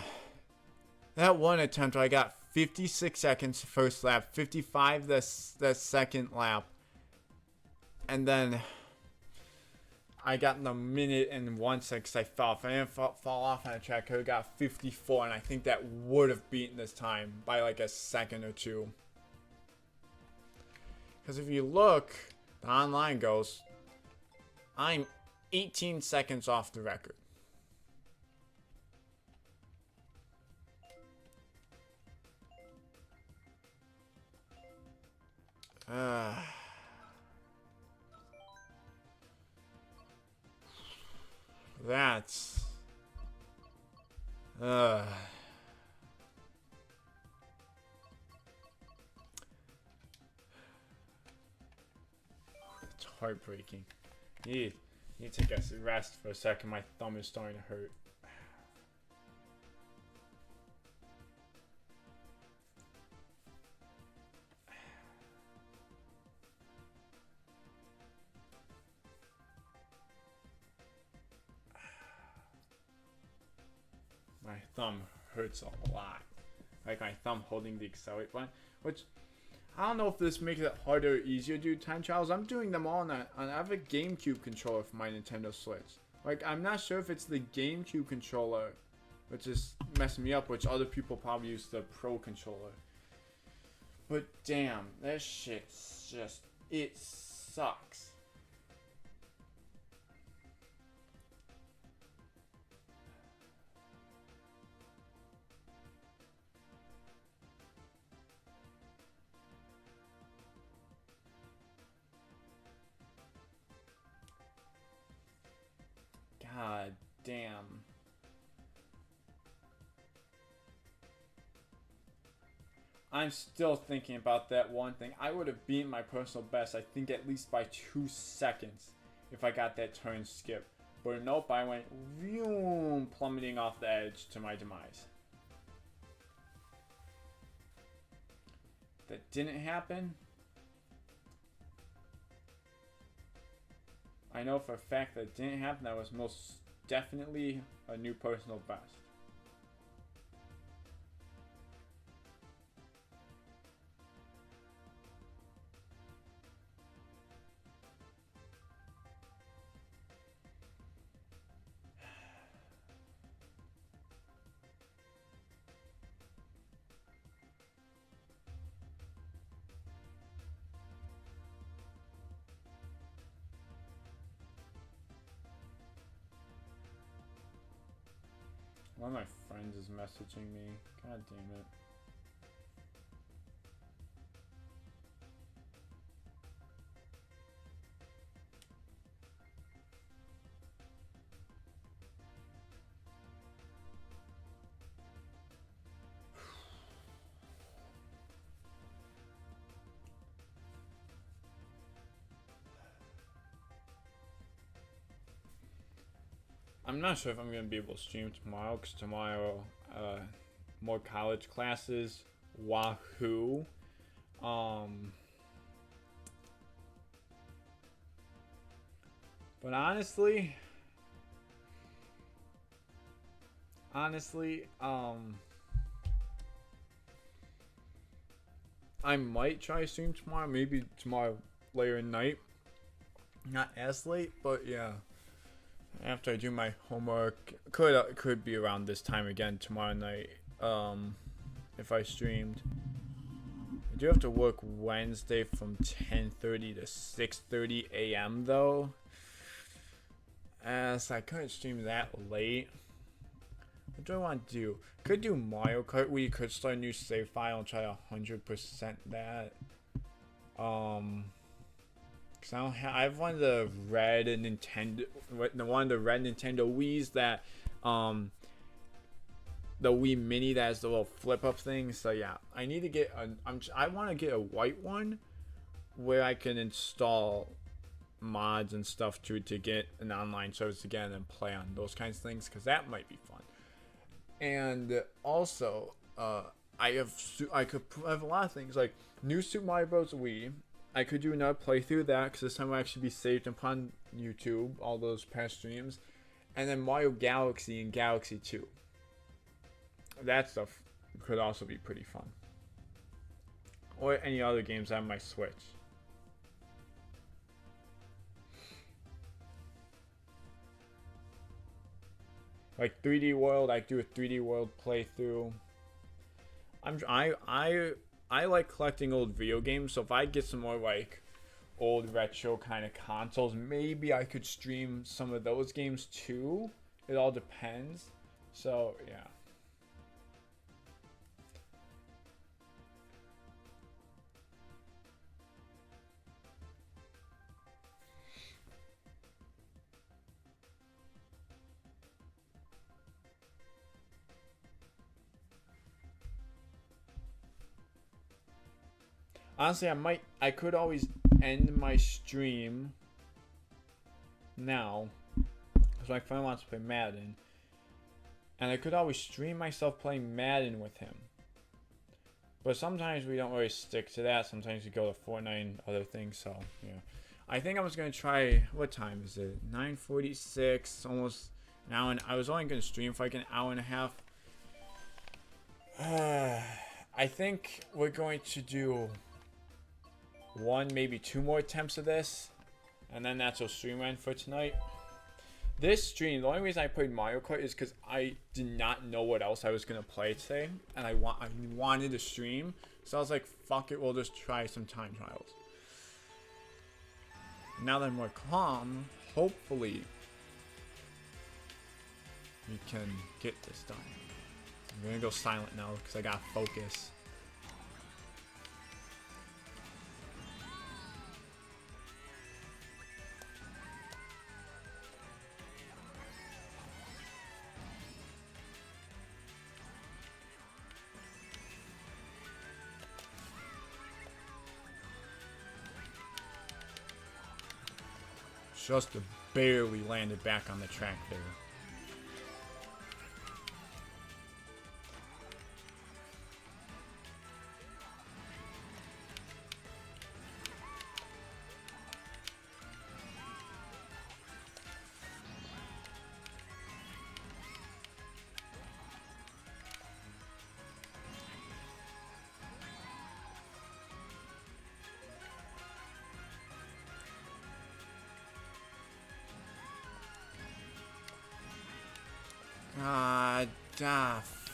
one attempt I got 56 seconds first lap, 55 the second lap, and then I got in a minute and 1 second because I fell off. If I didn't fall off on the track, I could have got 54, and I think that would have beaten this time by like a second or two. Because if you look, the online goes, I'm 18 seconds off the record. That's... It's heartbreaking. Need to take a rest for a second. My thumb is starting to hurt. My thumb hurts a lot. Like my thumb holding the accelerate button, which I don't know if this makes it harder or easier to do time trials. I'm doing them all on I have a GameCube controller for my Nintendo Switch. Like, I'm not sure if it's the GameCube controller which is messing me up, which other people probably use the Pro controller. But damn, that shit's just, it sucks. Ah, damn. I'm still thinking about that one thing. I would have beaten my personal best, I think, at least by 2 seconds if I got that turn skip. But nope, I went vroom, plummeting off the edge to my demise. That didn't happen. I know for a fact that didn't happen. That was most definitely a new personal best. One of my friends is messaging me. God damn it. I'm not sure if I'm going to be able to stream tomorrow, because tomorrow, more college classes, wahoo. But honestly, I might try to stream tomorrow, maybe tomorrow later at night. Not as late, but yeah. After I do my homework, could be around this time again tomorrow night. If I streamed, I do have to work Wednesday from 10:30 to 6:30 a.m. though, so I couldn't stream that late. What do I want to do? Could do Mario Kart where you could start a new save file and try to 100% that. Cause I have one of the red Nintendo, Wii's that, the Wii Mini that has the little flip up thing. So yeah, I need to get I want to get a white one where I can install mods and stuff to get an online service again and play on those kinds of things, because that might be fun. And also, I have a lot of things like New Super Mario Bros. Wii. I could do another playthrough of that, because this time will actually be saved upon YouTube, all those past streams. And then Mario Galaxy and Galaxy 2. That stuff could also be pretty fun. Or any other games on my Switch. Like 3D World, I do a 3D World playthrough. I like collecting old video games, so if I get some more like old retro kind of consoles, maybe I could stream some of those games too. It all depends. So yeah. Honestly, I could always end my stream now, because my friend wants to play Madden, and I could always stream myself playing Madden with him. But sometimes we don't really stick to that. Sometimes we go to Fortnite and other things. So yeah, I think I was gonna try. What time is it? 9:46, almost an hour. And I was only gonna stream for like an hour and a half. I think we're going to do one, maybe 2 more attempts of this, and then that's our stream end for tonight. This stream, the only reason I played Mario Kart is because I did not know what else I was gonna play today, and I wanted to stream, so I was like, "Fuck it, we'll just try some time trials." Now that I'm more calm, hopefully we can get this done. I'm gonna go silent now because I gotta focus. Just barely landed back on the track there.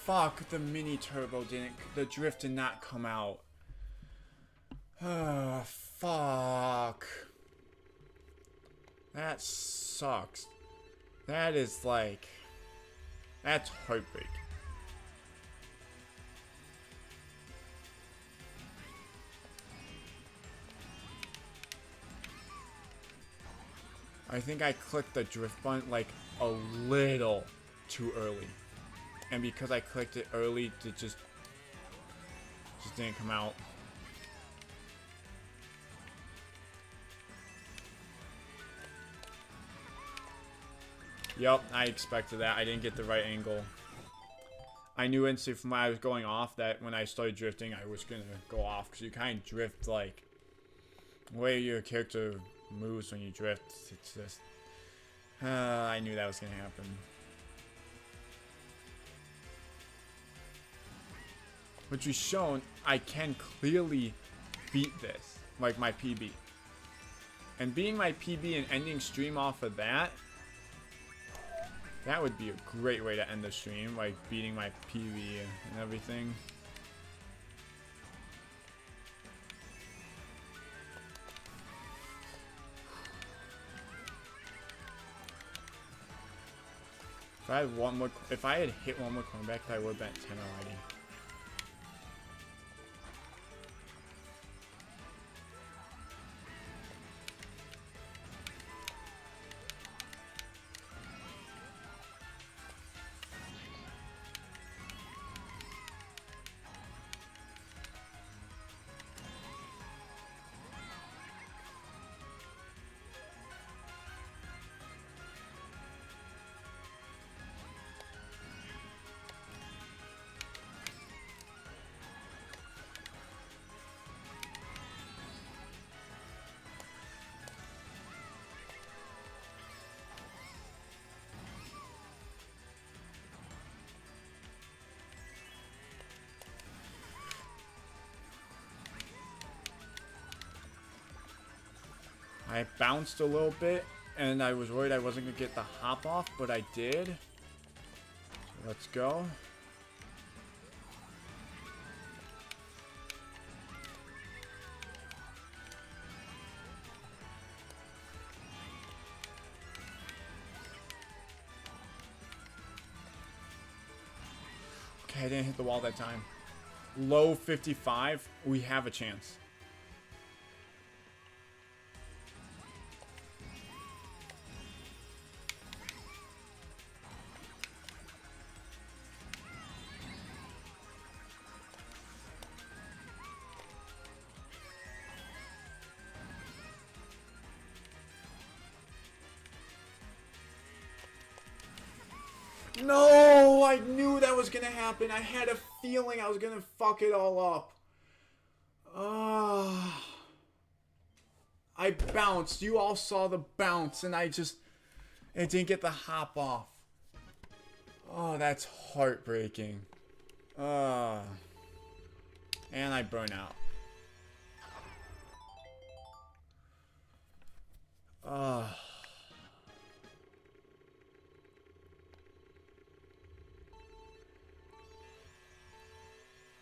Fuck, the mini turbo didn't, the drift did not come out. Fuck. That sucks. That is like, that's heartbreaking. I think I clicked the drift button like a little too early. And because I clicked it early, it just didn't come out. Yup, I expected that. I didn't get the right angle. I knew instantly from when I was going off that when I started drifting, I was going to go off. Because you kind of drift like, the way your character moves when you drift. It's just, I knew that was going to happen. Which is shown, I can clearly beat this, like my PB. And beating my PB and ending stream off of that, that would be a great way to end the stream, like beating my PB and everything. If I had hit one more comeback, I would have been at 10 already. I bounced a little bit, and I was worried I wasn't going to get the hop off, but I did. So let's go. Okay, I didn't hit the wall that time. Low 55, we have a chance. No, I knew that was gonna happen. I had a feeling I was gonna fuck it all up. I bounced. You all saw the bounce, and it didn't get the hop off. Oh, that's heartbreaking. And I burn out.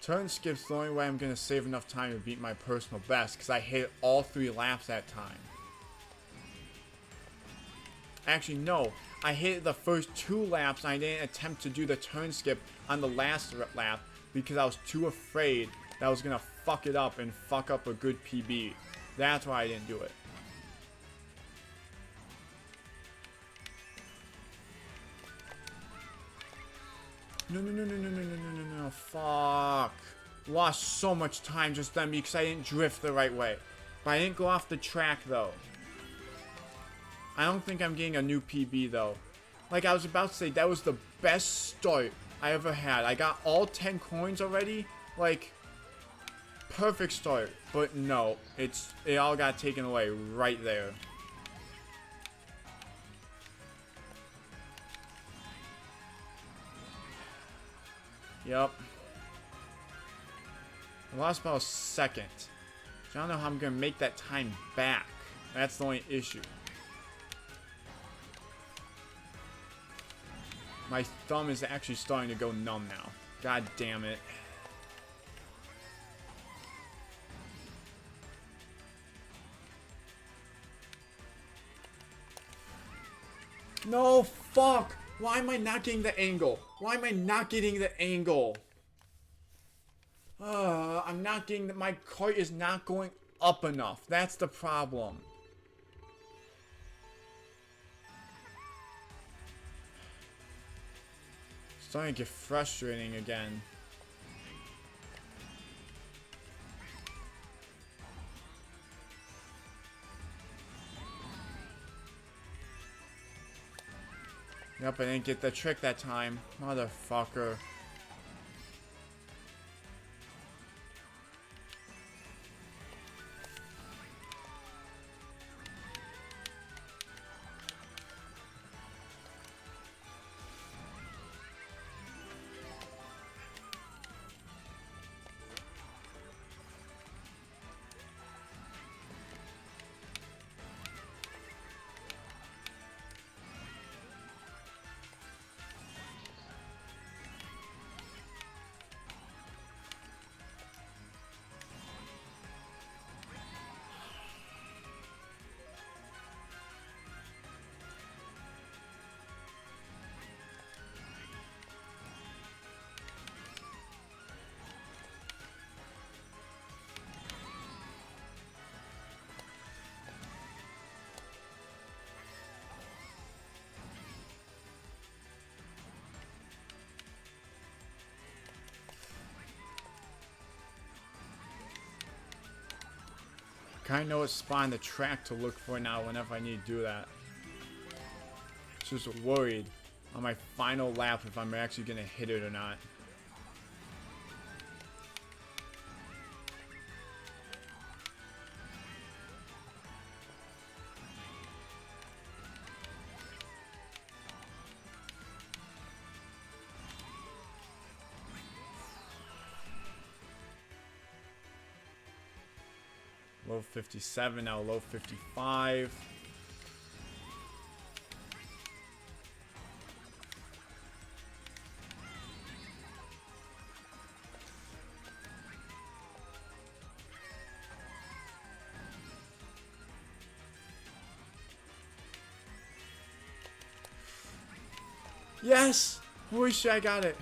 Turn skip's the only way I'm going to save enough time to beat my personal best, because I hit all 3 laps that time. Actually, no. I hit the first 2 laps, and I didn't attempt to do the turn skip on the last lap, because I was too afraid that I was going to fuck it up and fuck up a good PB. That's why I didn't do it. No, fuck. Lost so much time just then because I didn't drift the right way. But I didn't go off the track, though. I don't think I'm getting a new PB though. Like I was about to say, that was the best start I ever had. I got all 10 coins already. Like, perfect start. But no, it all got taken away right there. Yep. I lost about a second. I don't know how I'm going to make that time back. That's the only issue. My thumb is actually starting to go numb now. God damn it. No, fuck! Why am I not getting the angle? Why am I not getting the angle? I'm not getting my cart is not going up enough. That's the problem. Starting to get frustrating again. Yep, I didn't get the trick that time. Motherfucker. Kind of know what spot on the track to look for now whenever I need to do that. Just worried on my final lap if I'm actually going to hit it or not. Low 57, now low 55. Yes! Holy shit, I got it.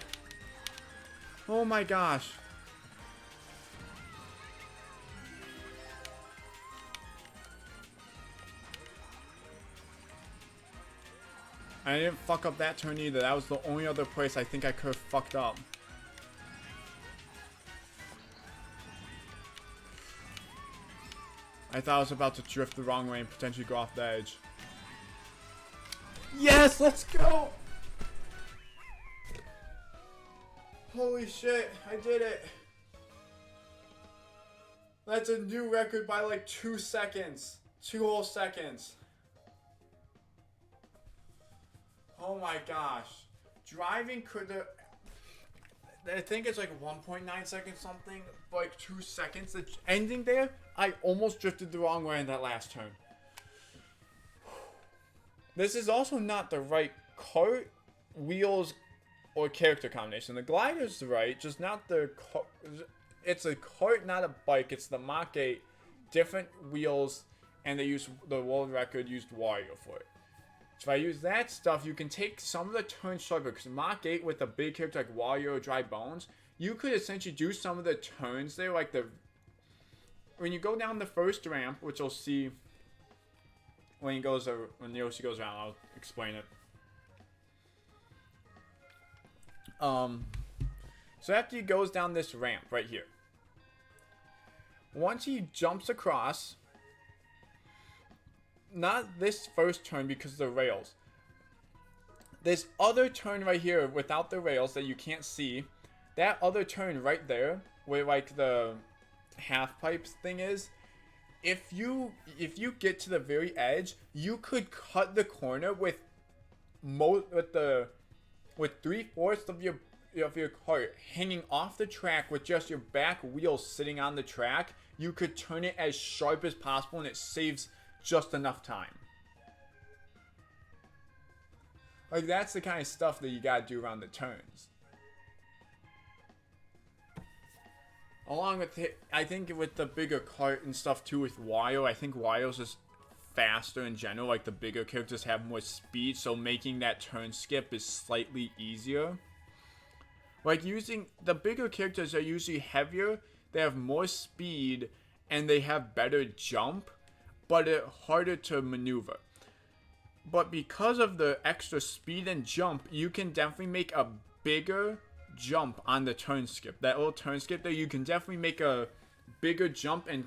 Oh my gosh. I didn't fuck up that turn either. That was the only other place I think I could have fucked up. I thought I was about to drift the wrong way and potentially go off the edge. Yes, let's go! Holy shit, I did it. That's a new record by like 2 seconds. 2 whole seconds. Oh my gosh. Driving could have... I think it's like 1.9 seconds something. Like 2 seconds. The ending there, I almost drifted the wrong way in that last turn. This is also not the right cart, wheels, or character combination. The glider's right, just not the cart. It's a cart, not a bike. It's the Mach 8. Different wheels, and they use the world record used Wario for it. So if I use that stuff, you can take some of the turns shorter. Because Mach 8 with a big character like Wario or Dry Bones, you could essentially do some of the turns there. Like when you go down the first ramp, which you'll see when Yoshi goes around, I'll explain it. So after he goes down this ramp right here, once he jumps across, not this first turn because of the rails. This other turn right here without the rails that you can't see, that other turn right there where like the half pipes thing is, if you get to the very edge, you could cut the corner with 3/4 of your cart hanging off the track with just your back wheels sitting on the track. You could turn it as sharp as possible and it saves just enough time. Like, that's the kind of stuff that you gotta do around the turns. Along with it, I think with the bigger cart and stuff too with Wario, I think Wario's just faster in general. Like, the bigger characters have more speed, so making that turn skip is slightly easier. Like, the bigger characters are usually heavier, they have more speed, and they have better jump, but it's harder to maneuver. But because of the extra speed and jump, you can definitely make a bigger jump on the turn skip. That little turn skip there, you can definitely make a bigger jump and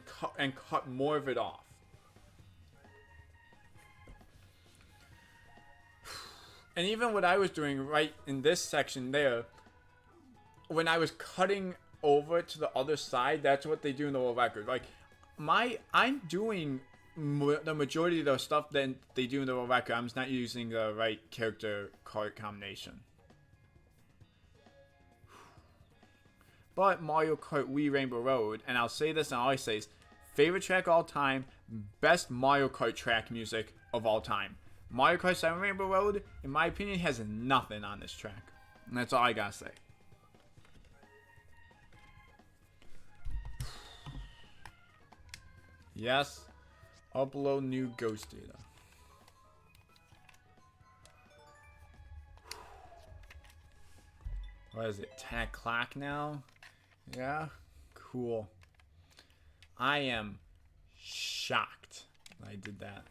cut more of it off. And even what I was doing right in this section there, when I was cutting over to the other side, that's what they do in the world record. Like, I'm doing the majority of the stuff that they do in the world record. I'm just not using the right character card combination. But Mario Kart Wii Rainbow Road, and I'll say this and I always say this, favorite track of all time, best Mario Kart track music of all time. Mario Kart 7 Rainbow Road, in my opinion, has nothing on this track. And that's all I gotta say. Yes. Upload new ghost data. What is it? 10 o'clock now? Yeah? Cool. I am shocked I did that.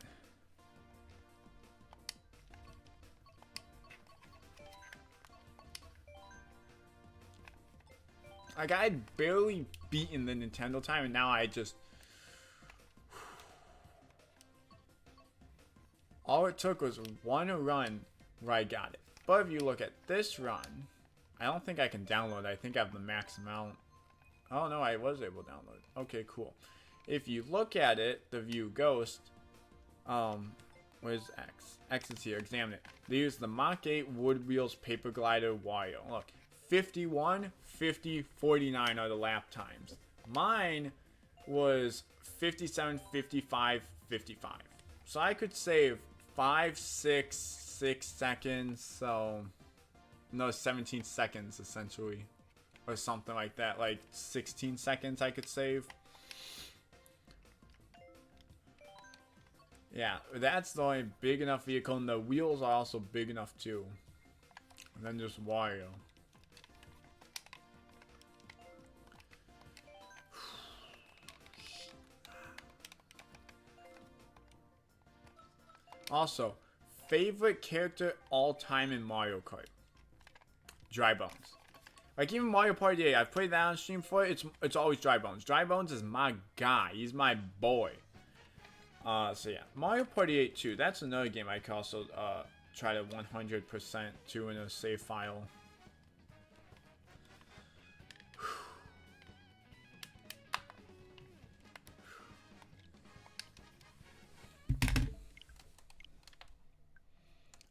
Like, I had barely beaten the Nintendo time, and now I just... All it took was one run where I got it. But if you look at this run, I don't think I can download it. I think I have the max amount. Oh no, I was able to download it. Okay, cool. If you look at it, the view ghost, where's X? X is here, examine it. They use the Mach 8 Wood Wheels Paper Glider Wario. Look, 51, 50, 49 are the lap times. Mine was 57, 55, 55. So I could save 5, 6 seconds, so no, 17 seconds essentially, or something like that. Like 16 seconds I could save. Yeah, that's the only big enough vehicle, and the wheels are also big enough too. And then just Wario. Also, favorite character all time in Mario Kart? Dry Bones. Like, even Mario Party 8, I've played that on stream for it, it's always Dry Bones. Dry Bones is my guy. He's my boy. So yeah, Mario Party 8 too. That's another game I could also try to 100% to in a save file.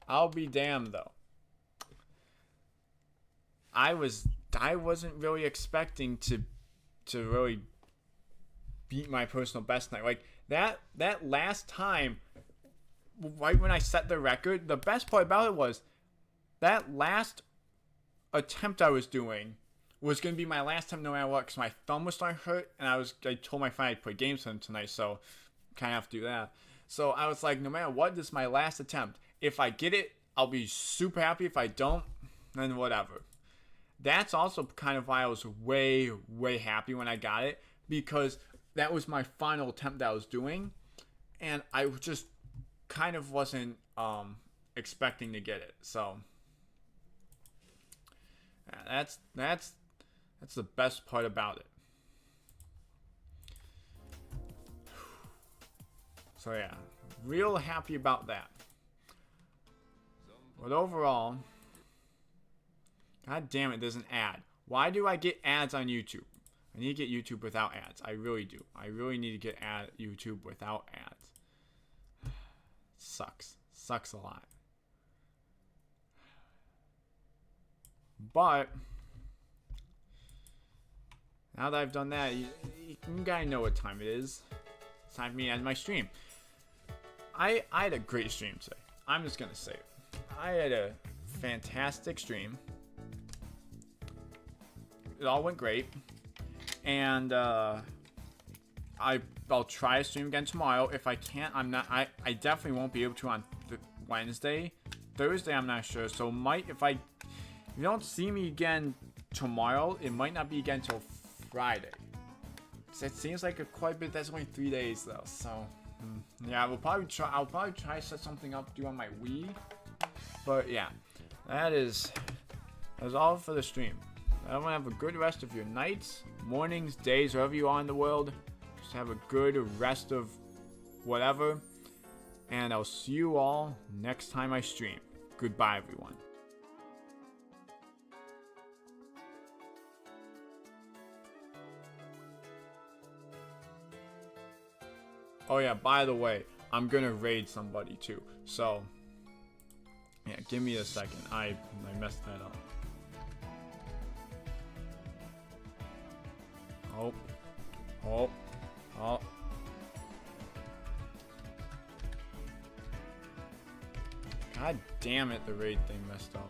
I'll be damned though. I wasn't really expecting to really beat my personal best tonight. Like that last time, right when I set the record, the best part about it was that last attempt I was doing was gonna be my last time no matter what, because my thumb was starting to hurt, and I told my friend I'd play games with him tonight, so kind of have to do that. So I was like, no matter what, this is my last attempt. If I get it, I'll be super happy. If I don't, then whatever. That's also kind of why I was way, way happy when I got it, because that was my final attempt that I was doing, and I just kind of wasn't expecting to get it. So yeah, that's the best part about it. So yeah, real happy about that. But overall, god damn it, there's an ad. Why do I get ads on YouTube? I need to get YouTube without ads. I really do. I really need to get YouTube without ads. Sucks. Sucks a lot. But now that I've done that, you gotta know what time it is. It's time for me to end my stream. I had a great stream today. I'm just gonna say it. I had a fantastic stream. It all went great. And I'll try to stream again tomorrow. If I can't, I definitely won't be able to on Wednesday. Thursday, I'm not sure. So if you don't see me again tomorrow, it might not be again until Friday. So it seems like quite a bit. That's only 3 days though. So yeah, I'll probably try to set something up to do on my Wii. But yeah, that's all for the stream. Everyone have a good rest of your nights, mornings, days, wherever you are in the world. Just have a good rest of whatever. And I'll see you all next time I stream. Goodbye, everyone. Oh yeah, by the way, I'm gonna raid somebody too. So yeah, give me a second. I messed that up. Oh. God damn it, the raid thing messed up.